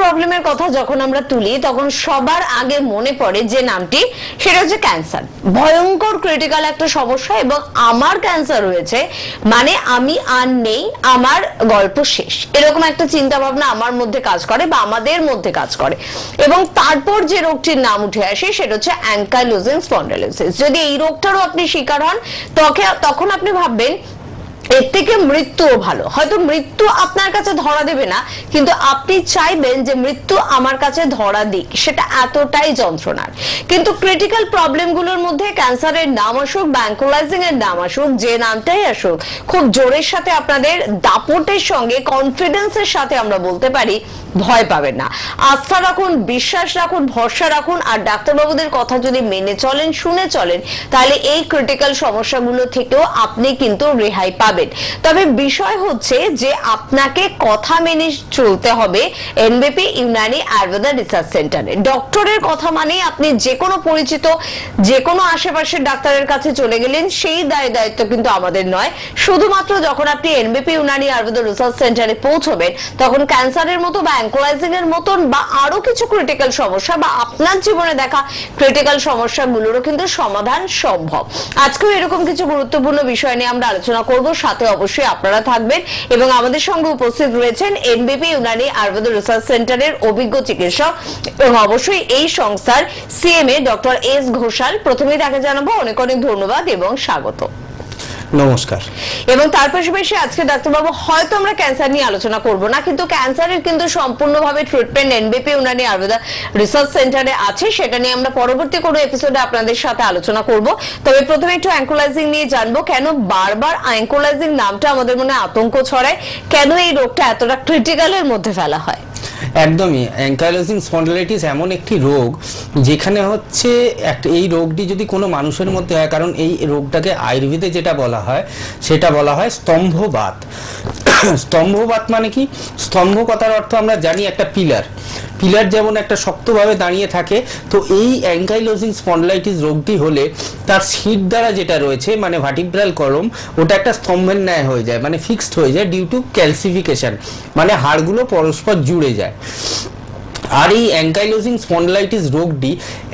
প্রবলেমের কথা যখন আমরা তুলি তখন সবার আগে মনে পড়ে যে নামটি, সেটা হচ্ছে ক্যান্সার। ভয়ঙ্কর ক্রিটিক্যাল একটা সমস্যা, এবং আমার ক্যান্সার হয়েছে মানে আমি আর নেই, আমার গল্প শেষ, এরকম একটা চিন্তা ভাবনা আমার মধ্যে কাজ করে বা আমাদের মধ্যে কাজ করে। এবং তারপর যে রোগটির নাম উঠে আসে সেটা হচ্ছে অ্যাঙ্কাইলোজিং স্পন্ডিলোসিস। যদি এই রোগটারও আপনি শিকার হন তখন আপনি ভাববেন এর থেকে মৃত্যুও ভালো। হয়তো মৃত্যু আপনার কাছে ধরা দেবে না, কিন্তু আপনি চাইবেন যে মৃত্যু আমার কাছে ধরা দিক, সেটা এতটাই যন্ত্রণার। কিন্তু ক্রিটিক্যাল প্রবলেমগুলোর মধ্যে ক্যান্সারের নাম আসুক বা অ্যাঙ্কোলাইজিং এর নাম আসুক, যে নামটাই আসুক, খুব জোরের সাথে আপনাদের দাপটের সঙ্গে কনফিডেন্সের সাথে আমরা বলতে পারি ভয় পাবেন না। আস্থা রাখুন, বিশ্বাস রাখুন, ভরসা রাখুন, আর ডাক্তারবাবুদের কথা যদি মেনে চলেন, শুনে চলেন, তাহলে এই ক্রিটিক্যাল সমস্যাগুলো থেকেও আপনি কিন্তু রেহাই পাবেন। তবে বিষয় হচ্ছে যে আপনাকে কথা মেনে চলতে হবে এনবিপি ইউনানি আয়ুর্বেদা রিসার্চ সেন্টারে। ডক্টরের কথা মানে আপনি যে কোনো পরিচিত যে কোনো আশেপাশের ডাক্তারের কাছে চলে গেলেন, সেই দায়িত্ব কিন্তু আমাদের নয়। শুধুমাত্র যখন আপনি এনবিপি ইউনানি আয়ুর্বেদা রিসার্চ সেন্টারে পৌঁছবেন, তখন ক্যান্সারের মতো বা অ্যাঙ্কোলাইজিং এর মতন বা আরো কিছু ক্রিটিক্যাল সমস্যা বা আপনার জীবনে দেখা ক্রিটিক্যাল সমস্যাগুলোরও কিন্তু সমাধান সম্ভব। আজকেও এরকম কিছু গুরুত্বপূর্ণ বিষয় নিয়ে আমরা আলোচনা করব, সাথে অবশ্যই আপনারা থাকবেন। এবং আমাদের সঙ্গে উপস্থিত রয়েছেন এনবিপি ইউনানি আয়ুর্বেদ রিসার্চ সেন্টারের অভিজ্ঞ চিকিৎসক এবং অবশ্যই এই সংস্থার সিএমএ ডক্টর এস ঘোষাল। প্রথমেই তাকে জানাবো অনেক অনেক ধন্যবাদ এবং স্বাগত। নমস্কার। এবং তার পাশাপাশি আজকে ডাক্তারবাবু হয়তো আমরা ক্যান্সার নিয়ে আলোচনা করব না, কিন্তু ক্যান্সারের কিন্তু সম্পূর্ণভাবে ট্রিটমেন্ট এনবিপি ইউনানি আয়ুর্বেদা রিসার্চ সেন্টারে আছে, সেটা নিয়ে আমরা পরবর্তী কোনো এপিসোডে আপনাদের সাথে আলোচনা করব। তবে প্রথমে একটু অ্যাঙ্কোলাইজিং নিয়ে জানবো, কেন বারবার অ্যাঙ্কোলাইজিং নামটা আমাদের মনে আতঙ্ক ছড়ায়, কেন এই রোগটা এতটা ক্রিটিক্যালের মধ্যে ফেলা হয়? একদমই, অ্যাঙ্কাইলোজিং স্পন্ডিলাইটিস এমন একটি রোগ যেখানে হচ্ছে এই রোগটি যদি কোনো মানুষের মধ্যে হয়, কারণ এই রোগটাকে আয়ুর্বেদে যেটা বলা হয় সেটা বলা হয় স্তম্ভবাত। স্তম্ভবাত মানে কি? স্তম্ভ কথার অর্থ আমরা জানি একটা পিলার যেমন একটা শক্তভাবে দাঁড়িয়ে থাকে, তো এই অ্যাঙ্কাইলোজিং স্পন্ডিলাইটিস রোগটি হলে তার সিট দ্বারা যেটা রয়েছে মানে ভার্টিব্রাল কলম, ওটা একটা স্তম্ভের ন্যায় হয়ে যায়, মানে ফিক্সড হয়ে যায় ডিউ টু ক্যালসিফিকেশন, মানে হাড়গুলো পরস্পর জুড়ে যায়। আর এই অ্যাঙ্কাইলোজিং স্পন্ডিলাইটিস রোগটি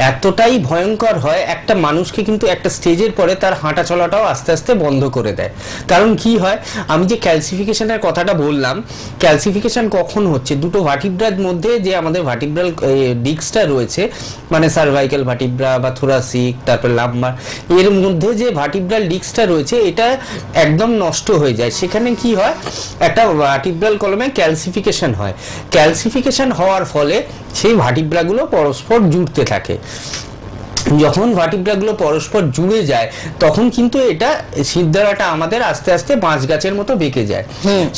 এতটাই ভয়ঙ্কর হয়, একটা মানুষকে কিন্তু একটা স্টেজের পরে তার হাঁটা চলাটাও আস্তে আস্তে বন্ধ করে দেয়। কারণ কি হয়, আমি যে ক্যালসিফিকেশনের কথাটা বললাম, ক্যালসিফিকেশন কখন হচ্ছে? দুটো ভার্টিব্রার মধ্যে যে আমাদের ভার্টিব্রাল ডিস্কটা রয়েছে, মানে সার্ভাইকাল ভার্টিব্রা বা থোরাসিক, তারপর লাম্বার, এর মধ্যে যে ভার্টিব্রাল ডিস্কটা রয়েছে এটা একদম নষ্ট হয়ে যায়। সেখানে কি হয়, একটা ভার্টিব্রাল কলমে ক্যালসিফিকেশন হয়। ক্যালসিফিকেশন হওয়ার ফলে সেই ভার্টিব্রাগুলো পরস্পর জুড়তে থাকে। যখন ভার্টিব্রাগুলো পরস্পর জুড়ে যায় তখন কিন্তু এটা সিদ্ধারাটা আমাদের আস্তে আস্তে বাঁশ গাছের মতো বেঁকে যায়।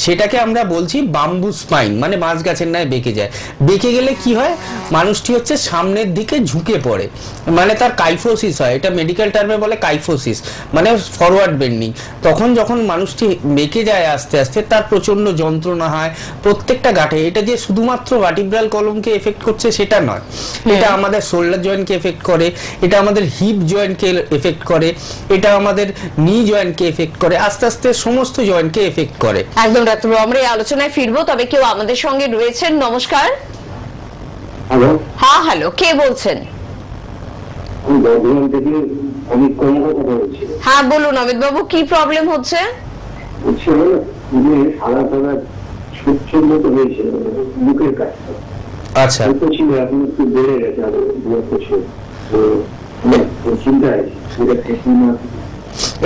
সেটাকে আমরা বলছি বাম্বু স্পাইন, মানে বাঁশ গাছের ন্যায় বেঁকে যায়। বেঁকে গেলে কি হয়, মানুষটি হচ্ছে সামনের দিকে ঝুঁকে পড়ে, মানে তার কাইফোসিস হয়। এটা মেডিকেল টার্মে বলে কাইফোসিস, মানে ফরওয়ার্ড বেন্ডিং। তখন যখন মানুষটি বেঁকে যায় আস্তে আস্তে, তার প্রচন্ড যন্ত্রণা হয় প্রত্যেকটা গাঁটে। এটা যে শুধুমাত্র ভার্টিব্রাল কলমকে এফেক্ট করছে সেটা নয়, এটা আমাদের শোল্ডার জয়েন্টকে এফেক্ট করে, এটা আমাদের হিপ জয়েন্টকে এফেক্ট করে, এটা আমাদের নি জয়েন্টকে এফেক্ট করে, আস্তে আস্তে সমস্ত জয়েন্টকে এফেক্ট করে। একদম ডাক্তারবাবু, আমরা এই আলোচনায় ফিরবো, তবে কেউ আমাদের সঙ্গে রয়েছেন। নমস্কার। হ্যালো। হ্যাঁ হ্যালো, কে বলছেন? হ্যাঁ বলুন অমিত বাবু, কি প্রবলেম হচ্ছে? আচ্ছা,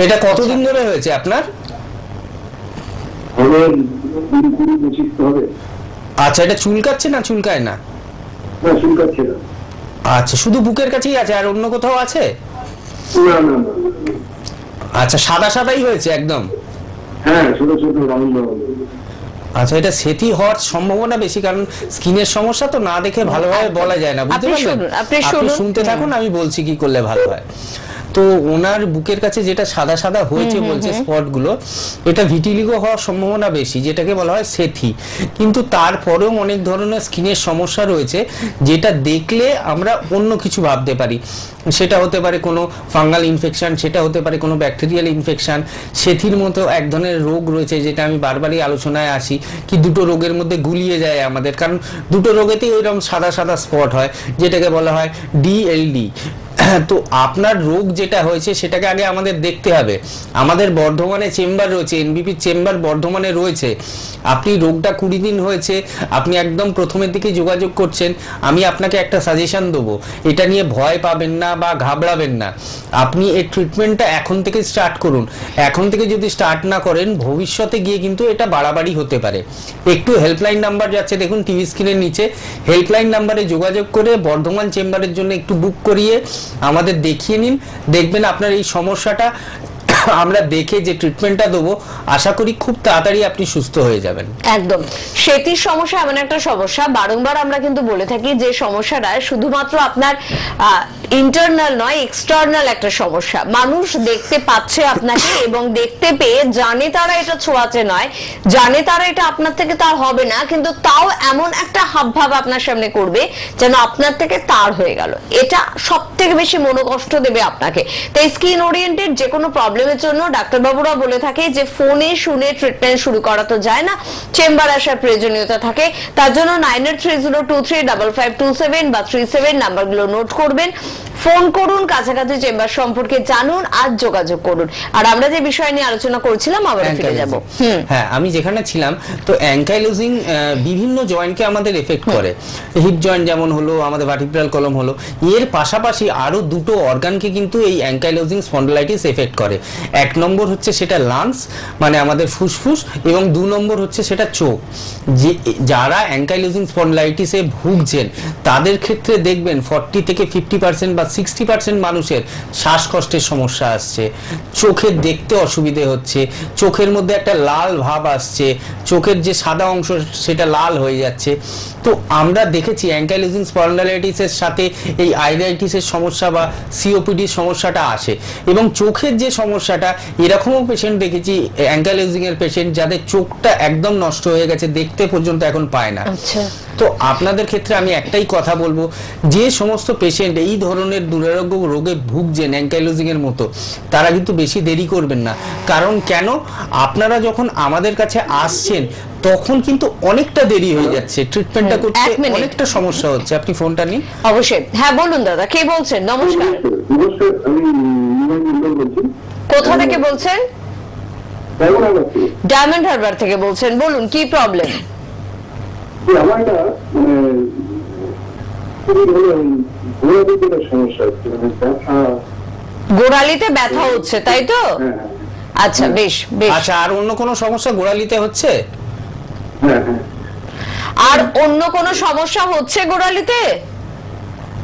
এটা কতদিন ধরে হয়েছে আপনার? আচ্ছা, এটা চুলকাচ্ছে না চুলকায় না? আচ্ছা, শুধু বুকের কাছেই আছে, আর অন্য কোথাও আছে? আচ্ছা, সাদা সাদাই হয়েছে একদম? আচ্ছা, এটা সেথি হওয়ার সম্ভাবনা বেশি, কারণ স্কিনের সমস্যা তো না দেখে ভালোভাবে বলা যায় না, বুঝতে পারলেন? আপনি শুনতে থাকুন, আমি বলছি কি করলে ভালো হয়। তো ওনার বুকের কাছে যেটা সাদা সাদা হয়েছে বলছে স্পটগুলো, এটা ভিটিলিগো হওয়ার সম্ভাবনা বেশি, যেটাকে বলা হয় সেথি। কিন্তু তারপরেও অনেক ধরনের স্কিনের সমস্যা রয়েছে যেটা দেখলে আমরা অন্য কিছু ভাবতে পারি। সেটা হতে পারে কোনো ফাঙ্গাল ইনফেকশন, সেটা হতে পারে কোনো ব্যাকটেরিয়াল ইনফেকশন। সেথির মতো এক ধরনের রোগ রয়েছে যেটা আমি বারবারই আলোচনায় আসি, কি দুটো রোগের মধ্যে গুলিয়ে যায় আমাদের, কারণ দুটো রোগেতেই ওইরকম সাদা সাদা স্পট হয়, যেটাকে বলা হয় ডিএলডি। তো আপনার রোগ যেটা হয়েছে সেটাকে আগে আমাদের দেখতে হবে। আমাদের বর্ধমানে চেম্বার রয়েছে, এনবিপি চেম্বার বর্ধমানে রয়েছে। আপনি রোগটা 20 দিন হয়েছে, আপনি একদম প্রথমের দিকে যোগাযোগ করছেন, আমি আপনাকে একটা সাজেশন দেবো, এটা নিয়ে ভয় পাবেন না বা ঘাবড়াবেন না। আপনি এই ট্রিটমেন্টটা এখন থেকে স্টার্ট করুন। এখন থেকে যদি স্টার্ট না করেন ভবিষ্যতে গিয়ে কিন্তু এটা বাড়াবাড়ি হতে পারে। একটু হেল্পলাইন নাম্বার যাচ্ছে দেখুন টিভি স্ক্রিনের নিচে, হেল্পলাইন নাম্বারে যোগাযোগ করে বর্ধমান চেম্বারের জন্য একটু বুক করিয়ে আমাদের দেখিয়ে নিন, দেখবেন আপনার এই সমস্যাটা আমরা দেখে যে ট্রিটমেন্টটা দেবো আশা করি খুব তাড়াতাড়ি আপনি সুস্থ হয়ে যাবেন। একদম। সেতির সমস্যা এমন একটা সমস্যা, বারংবার আমরা কিন্তু বলে থাকি যে সমস্যাটা শুধুমাত্র আপনার ইন্টারনাল নয়, এক্সটার্নাল একটা সমস্যা। মানুষ দেখতে পাচ্ছে আপনাকে এবং দেখতে পেয়ে জানে তারা এটা ছোঁয়াচে নয়, জানে তারা এটা আপনার থেকে তার হবে না, কিন্তু তাও এমন একটা হাবভাব আপনার সামনে করবে যেন আপনার থেকে তার হয়ে গেল। এটা সব থেকে বেশি মনোকষ্ট দেবে আপনাকে। তাই স্কিন ওরিয়েন্টেড যে কোনো প্রবলেমের জন্য ডাক্তারবাবুরা বলে থাকে যে ফোনে শুনে ট্রিটমেন্ট শুরু করা তো যায় না, চেম্বার আসার প্রয়োজনীয়তা থাকে। তার জন্য 9830235527 বা 37 নাম্বারগুলো নোট করবেন, ফোন করুন, কাছাকাছি চেম্বার সম্পর্কে জানুন, আজ যোগাযোগ করুন। আর আমরা যে বিষয় নিয়ে আলোচনা করছিলাম আবার ফিরে যাব। হ্যাঁ, আমি যেখানে ছিলাম, তো অ্যাঙ্কাইলোজিং বিভিন্ন জয়েন্টকে আমাদের এফেক্ট করে। হিপ জয়েন্ট যেমন হলো, আমাদের ভার্টিব্রাল কলাম হলো, এর পাশাপাশি আরো দুটো অর্গানকে কিন্তু এই অ্যাঙ্কাইলোজিং স্পন্ডিলাইটিস এফেক্ট করে। এক নম্বর হচ্ছে সেটা লাংস, মানে আমাদের ফুসফুস, এবং 2 নম্বর হচ্ছে সেটা চোখ। যারা অ্যাঙ্কাইলোজিং স্পন্ডিলাইটিসে ভুগছেন তাদের ক্ষেত্রে দেখবেন 40 থেকে 50% বা 60% মানুষের শ্বাসকষ্টের সমস্যা আসছে, চোখের দেখতে অসুবিধে হচ্ছে, চোখের মধ্যে একটা লাল ভাব আসছে, চোখের যে সাদা অংশ সেটা লাল হয়ে যাচ্ছে। তো আমরা দেখেছি অ্যাঙ্কাইলোজিং স্পন্ডিলাইটিসের সাথে এই আইরাইটিসের সমস্যা বা সিওপিডির সমস্যাটা আসে। এবং চোখের যে সমস্যাটা, এরকমও পেশেন্ট দেখেছি অ্যাঙ্কাইলোজিং এর পেশেন্ট যাদের চোখটা একদম নষ্ট হয়ে গেছে, দেখতে পর্যন্ত এখন পায় না। তো আপনাদের ক্ষেত্রে আমি একটাই কথা বলবো, যে সমস্ত পেশেন্ট এই ধরনের দুরারোগ্য রোগে ভুগছেন অ্যাঙ্কাইলোজিং এর মতো, তারা কিন্তু বেশি দেরি করবেন না। কারণ কেন, আপনারা যখন আমাদের কাছে আসছেন তখন কিন্তু অনেকটা দেরি হয়ে যাচ্ছে, ট্রিটমেন্টটা করতে অনেকটা সমস্যা হচ্ছে। আপনি ফোনটা নিন। অবশ্যই। হ্যাঁ বলুন দাদা, কে বলছেন? নমস্কার। নমস্কার, আমি নিমাই মন্ডল বলছি। কোথা থেকে বলছেন? ডায়মন্ড হারবার থেকে বলছেন, বলুন কি প্রবলেম? আমার একটা সমস্যা হচ্ছে, গোড়ালিতে ব্যথা হচ্ছে, তাই তো? আচ্ছা, বেশ বেশ। আচ্ছা, আর অন্য কোনো সমস্যা গোড়ালিতে হচ্ছে? আর অন্য কোনো সমস্যা হচ্ছে গোড়ালিতে?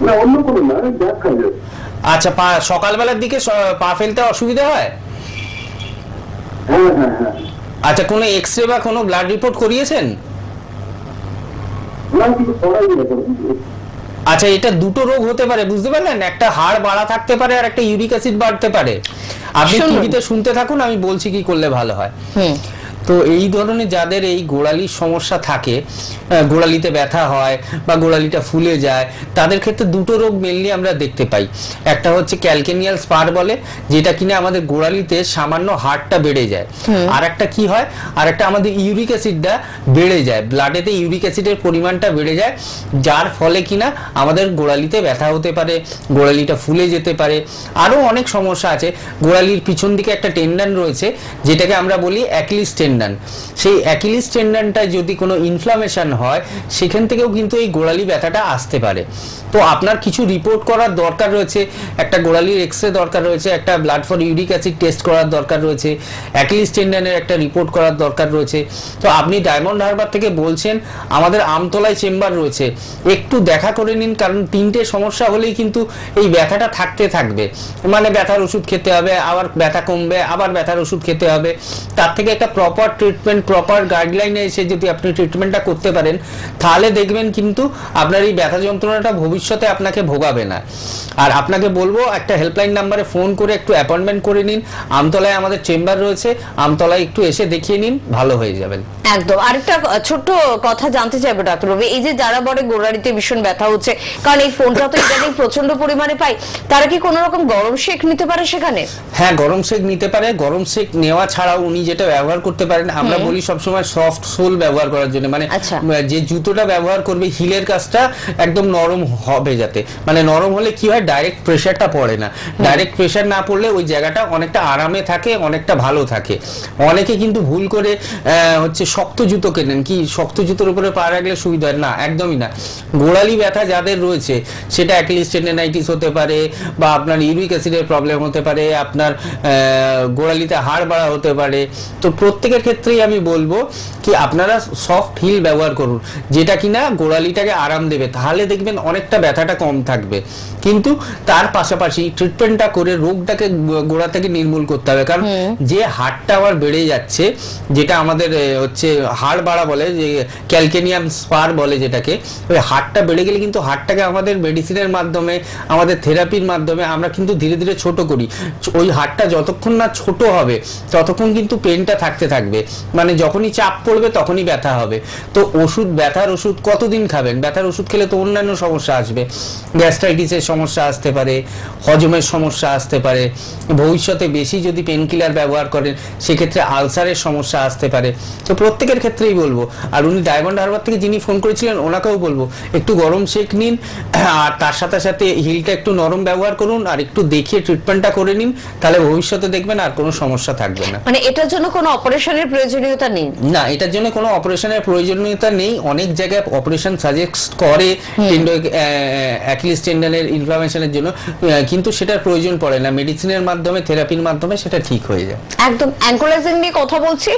না, অন্য কোনো না, দেখা যায়। আচ্ছা, সকালবেলার দিকে পা ফেলতে অসুবিধা হয়? হ্যাঁ। আচ্ছা, কোনো এক্সরে বা কোনো ব্লাড রিপোর্ট করিয়েছেন? না, কিছু করাই না। আচ্ছা, এটা দুটো রোগ হতে পারে, বুঝতে পারলেন? একটা হাড় বাড়া থাকতে পারে আর একটা ইউরিক অ্যাসিড বাড়তে পারে। আপনি টিভিতে শুনতে থাকুন, আমি বলছি কি করলে ভালো হয়। তো এই ধরনের যাদের এই গোড়ালির সমস্যা থাকে, গোড়ালিতে ব্যথা হয় বা গোড়ালিটা ফুলে যায়, তাদের ক্ষেত্রে দুটো রোগ মেনলি আমরা দেখতে পাই। একটা হচ্ছে ক্যালকেনিয়াল স্পার বলে, যেটা কিনা আমাদের গোড়ালিতে সামান্য হাড়টা বেড়ে যায়। আর একটা কি হয়, আর একটা আমাদের ইউরিক অ্যাসিডটা বেড়ে যায়, ব্লাডেতে ইউরিক অ্যাসিডের পরিমাণটা বেড়ে যায়, যার ফলে কিনা আমাদের গোড়ালিতে ব্যথা হতে পারে, গোড়ালিটা ফুলে যেতে পারে। আরও অনেক সমস্যা আছে। গোড়ালির পিছন দিকে একটা টেন্ডন রয়েছে, যেটাকে আমরা বলি অ্যাকিলিস টেন্ডন। সেই অ্যাকিলিস টেন্ডনটা যদি কোনো ইনফ্লামেশন হয়, সেখান থেকেও কিন্তু এই গোড়ালি ব্যথাটা আসতে পারে। তো আপনার কিছু রিপোর্ট করার দরকার রয়েছে, একটা গোড়ালির এক্সরে দরকার রয়েছে, একটা blood for uric acid test করার দরকার রয়েছে, অ্যাকিলিস টেন্ডনের একটা রিপোর্ট করার দরকার রয়েছে। তো আপনি ডায়মন্ড হারবার থেকে বলছেন, আমাদের আমতলায় চেম্বার রয়েছে, একটু দেখা করে নিন। কারণ 3টে সমস্যা হলেই কিন্তু এই ব্যথাটা থাকতে থাকবে, মানে ব্যথার ওষুধ খেতে হবে, আবার ব্যথা কমবে, আবার ব্যথার ওষুধ খেতে হবে। তার থেকে একটা প্রপার প্রপার ট্রিটমেন্ট, প্রপার গাইডলাইনে এসে যদি আপনি ট্রিটমেন্টটা করতে পারেন, তাহলে দেখবেন কিন্তু আপনার এই ব্যথা যন্ত্রণাটা ভবিষ্যতে আপনাকে ভোগাবে না। আর আপনাকে বলবো একটা হেল্পলাইন নাম্বারে ফোন করে একটু অ্যাপয়েন্টমেন্ট করে নিন। আমতলায় আমাদের চেম্বার রয়েছে, আমতলায় একটু এসে দেখিয়ে নিন, ভালো হয়ে যাবেন। একদম। আরেকটা ছোট্ট কথা জানতে চাইবো ডাক্তারবাবু, এই যে যারা বলে গোড়ালিতে ভীষণ ব্যথা হচ্ছে, কারণ এই ফোনটা তো ইদানিং প্রচন্ড পরিমাণে পাই, তারা কি কোনো রকম গরম শেক নিতে পারে সেখানে? হ্যাঁ, গরম শেক নিতে পারে। গরম শেক নেওয়া ছাড়াও উনি যেটা ব্যবহার করতে পারেন, আমরা বলি সবসময় সফট সোল ব্যবহার করার জন্য, মানে যে জুতোটা ব্যবহার করবে হিলের কাজটা একদম নরম হবে, যাতে মানে নরম হলে কি হয়, ডাইরেক্ট প্রেসারটা পড়ে না। ডাইরেক্ট প্রেসার না পড়লে ওই জায়গাটা অনেকটা আরামে থাকে, অনেকটা ভালো থাকে। অনেকে কিন্তু ভুল করে হচ্ছে শক্ত জুতো কেনেন, কি শক্ত জুতোর উপরে পা রাখলে সুবিধা হয় না, একদমই না। গোড়ালি ব্যথা যাদের রয়েছে, সেটা অ্যাকিলিস টেন্ডাইটিস হতে পারে, বা আপনার ইউরিক অ্যাসিডের প্রবলেম হতে পারে, আপনার গোড়ালিতে হাড় বাড়া হতে পারে। তো প্রত্যেকের ক্ষেত্রেই আমি বলবো কি আপনারা সফট হিল ব্যবহার করুন, যেটা কিনা গোড়ালিটাকে আরাম দেবে, তাহলে দেখবেন অনেকটা ব্যথাটা কম থাকবে। কিন্তু তার পাশাপাশি ট্রিটমেন্টটা করে রোগটাকে গোড়া থেকে নির্মূল করতে হবে। কারণ যে হাড়টা আবার বেড়ে যাচ্ছে, যেটা আমাদের হচ্ছে হাড় বাড়া বলে, যে ক্যালকেনিয়াম স্পার বলে যেটাকে, ওই হাড়টা বেড়ে গেলে কিন্তু হাড়টাকে আমাদের মেডিসিনের মাধ্যমে, আমাদের থেরাপির মাধ্যমে আমরা কিন্তু ধীরে ধীরে ছোট করি। ওই হাড়টা যতক্ষণ না ছোট হবে ততক্ষণ কিন্তু পেনটা থাকতে থাকবে, মানে যখনই চাপ পড়বে তখনই ব্যথা হবে। তো ওষুধ, ব্যথার ওষুধ কতদিন খাবেন? ব্যথার ওষুধ খেলে তো অন্যান্য সমস্যা আসবে, গ্যাস্ট্রাইটিসের সমস্যা আসতে পারে, হজমের সমস্যা আসতে পারে, ভবিষ্যতে বেশি যদি পেন কিলার ব্যবহার করেন সেক্ষেত্রে আলসারের সমস্যা আসতে পারে। তো প্রত্যেকের ক্ষেত্রেই বলবো, আর উনি ডায়মন্ড হারবার থেকে যিনি ফোন করেছিলেন ওনাকেও বলবো একটু গরম শেক নিন, আর তার সাথে সাথে হিলটা একটু নরম ব্যবহার করুন, আর একটু দেখিয়ে ট্রিটমেন্টটা করে নিন, তাহলে ভবিষ্যতে দেখবেন আর কোনো সমস্যা থাকবে না। মানে এটার জন্য কোনো অপারেশনের প্রয়োজনীয়তা নেই? না, এটার জন্য কোনো অপারেশনের প্রয়োজনীয়তা নেই। অনেক জায়গায় অপারেশন সাজেস্ট করে অ্যাকিলিস টেন্ডনের ইনফ্লামেশনের জন্য, কিন্তু সেটার প্রয়োজন পড়ে না। মেডিসিনের মাধ্যমে, থেরাপির মাধ্যমে সেটা ঠিক হয়ে যায়। একদম। অ্যাঙ্কোলাইজিং নিয়ে কথা বলছি,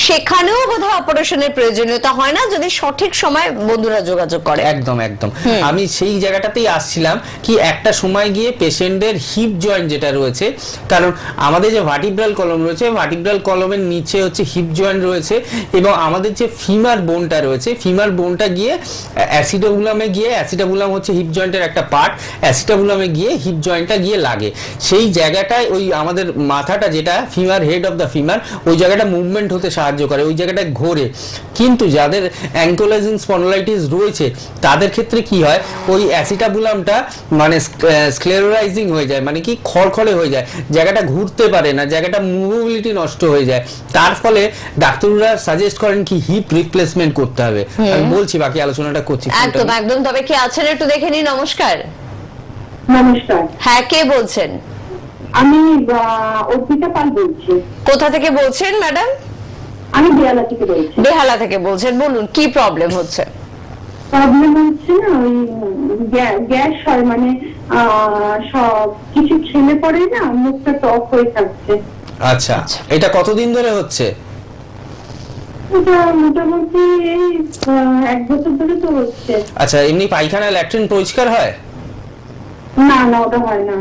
সেখানেও বোধহয় অপারেশনের প্রয়োজনীয়তা হয় না যদি সঠিক সময় বন্ধুরা যোগাযোগ করে। একদম একদম। আমি সেই জায়গাটাতেই আসছিলাম, কি একটা সময় গিয়ে পেশেন্টের হিপ জয়েন্ট যেটা রয়েছে, কারণ আমাদের যে ভার্টিব্রাল কলম রয়েছে, ভার্টিব্রাল কলমের নিচে হচ্ছে হিপ জয়েন্ট রয়েছে, এবং আমাদের যে ফিমার বোনটা রয়েছে, ফিমার বোনটা গিয়ে অ্যাসিটাবুলামে গিয়ে, অ্যাসিটাবুলাম হচ্ছে হিপ জয়েন্টের একটা পার্ট, অ্যাসিটাবুলামে গিয়ে হিপ জয়েন্টটা গিয়ে লাগে। সেই জায়গাটায় ওই আমাদের মাথাটা যেটা femur, head of the femur, ওই জায়গাটা মুভমেন্ট হতে সাহায্য করে, ওই জায়গাটায় ঘোরে। কিন্তু যাদের অ্যাঙ্কোলাইজিং স্পন্ডলাইটিস রয়েছে তাদের ক্ষেত্রে কি হয়, ওই অ্যাসিটাবুলামটা মানে স্ক্লেরোরাইজিং হয়ে যায়, মানে কি খড়খড়ে হয়ে যায়, জায়গাটা ঘুরতে পারে না, জায়গাটা মুভেবিলিটি নষ্ট হয়ে যায়। তার ফলে ডাক্তাররা সাজেস্ট করেন কি হিপ রিপ্লেসমেন্ট করতে হবে। আমি বলছি, বাকি আলোচনাটা করছি। একদম একদম। তবে কে আছেন একটু দেখে নিই। নমস্কার। নমস্কার। হ্যাঁ, কে বলছেন? আমি অর্পিতা পাল বলছি। কোথা থেকে বলছেন ম্যাডাম? আমি বেহালা থেকে বলছি। বেহালা থেকে বলছেন, বলুন কি প্রবলেম হচ্ছে? প্রবলেম হচ্ছে না, ওই গ্যাস হয়, মানে সব কিছু ছেলে পড়ে না, মুখটা টক হয়ে থাকছে। আচ্ছা, এটা কতদিন ধরে হচ্ছে? এটা মোটামুটি এই 1 বছর ধরে তো হচ্ছে। আচ্ছা, এমনি পায়খানা, ল্যাট্রিন পরিষ্কার হয়? না না, ওটা হয় না।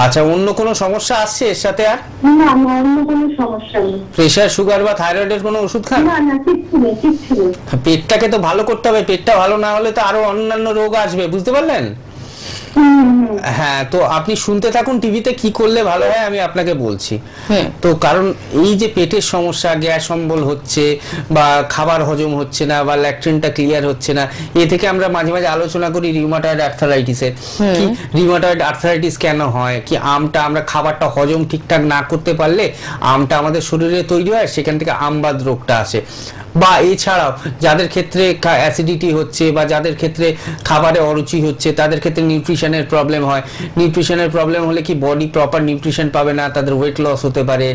আচ্ছা, অন্য কোনো সমস্যা আসছে এর সাথে? আর না না, অন্য কোনো সমস্যা নেই। প্রেসার, সুগার বা থাইরয়েডের কোনো ওষুধ খান? না না, কিচ্ছু নেই, কিচ্ছু নেই। পেটটাকে তো ভালো করতে হবে, পেটটা ভালো না হলে তো আরো অন্যান্য রোগ আসবে, বুঝতে পারলেন? হ্যাঁ, তো আপনি শুনতে থাকুন, টিভিতে কি করলে ভালো হয় আমি আপনাকে বলছি। তো কারণ এই যে পেটের সমস্যা, গ্যাস অম্বল হচ্ছে, বা খাবার হজম হচ্ছে না, বা ল্যাট্রিনটা ক্লিয়ার হচ্ছে না, এ থেকে আমরা মাঝে মাঝে আলোচনা করি রিউমাটয়েড আর্থারাইটিসের। কি রিউমাটয়েড আর্থারাইটিস কেন হয়? কি আমটা, আমরা খাবারটা হজম ঠিকঠাক না করতে পারলে আমটা আমাদের শরীরে তৈরি হয়, সেখান থেকে আমবাদ রোগটা আসে। বা এছাড়াও যাদের ক্ষেত্রে অ্যাসিডিটি হচ্ছে, বা যাদের ক্ষেত্রে খাবারে অরুচি হচ্ছে, তাদের ক্ষেত্রে নিউট্রিশনের প্রবলেম হয়। নিউট্রিশনের প্রবলেম হলে কি বডি প্রপার নিউট্রিশন পাবে না, তাদের ওয়েট লস হতে পারে,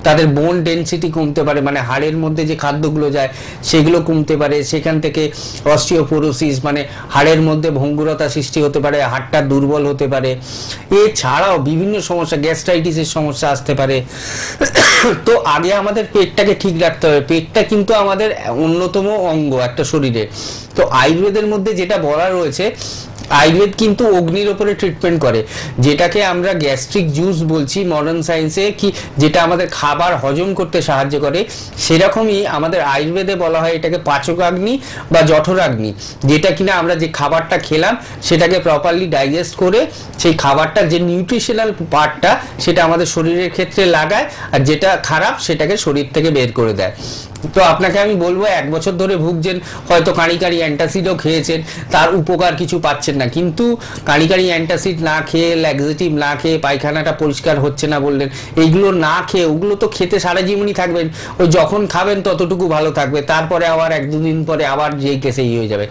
তাদের বোন ডেনসিটি কমতে পারে, মানে হাড়ের মধ্যে যে খাদ্যগুলো যায় সেগুলো কমতে পারে, সেখান থেকে অস্টিওপোরোসিস মানে হাড়ের মধ্যে ভঙ্গুরতা সৃষ্টি হতে পারে, হাড়টা দুর্বল হতে পারে। এছাড়াও বিভিন্ন সমস্যা, গ্যাস্ট্রাইটিসের সমস্যা আসতে পারে। তো আগে আমাদের পেটটাকে ঠিক রাখতে হবে। পেটটা কিন্তু আমাদের অন্যতম অঙ্গ একটা শরীরে। তো আয়ুর্বেদের মধ্যে যেটা বলা রয়েছে আয়ুর্বেদ কিন্তু অগ্নির উপরে ট্রিটমেন্ট করে, যেটাকে আমরা গ্যাস্ট্রিক জুস বলছি মডার্ন সায়েন্সে, কি যেটা আমাদের খাবার হজম করতে সাহায্য করে, সেরকমই আমাদের আয়ুর্বেদে বলা হয় এটাকে পাচকাগ্নি বা জঠরাগ্নি, যেটা কিনা আমরা যে খাবারটা খেলাম সেটাকে প্রপারলি ডাইজেস্ট করে সেই খাবারটার যে নিউট্রিশনাল পার্টটা সেটা আমাদের শরীরের ক্ষেত্রে লাগায়, আর যেটা খারাপ সেটাকে শরীর থেকে বের করে দেয়। তো আপনাকে আমি বলবো 1 বছর ধরে ভুগছেন, হয়তো কাঁড়ি অ্যান্টাসিডও খেয়েছেন, তার উপকার কিছু পাচ্ছেন না, কিন্তু কাঁড়ি অ্যান্টাসিড না খেয়ে, ল্যাক্সেটিভ না খেয়ে, পায়খানাটা পরিষ্কার হচ্ছে না বললেন, এইগুলো না খেয়ে, ওগুলো তো খেতে সারা জীবনই থাকবেন, ওই যখন খাবেন ততটুকু ভালো থাকবে, তারপরে আবার 1-2 দিন পরে আবার যেই কেসেই হয়ে যাবে।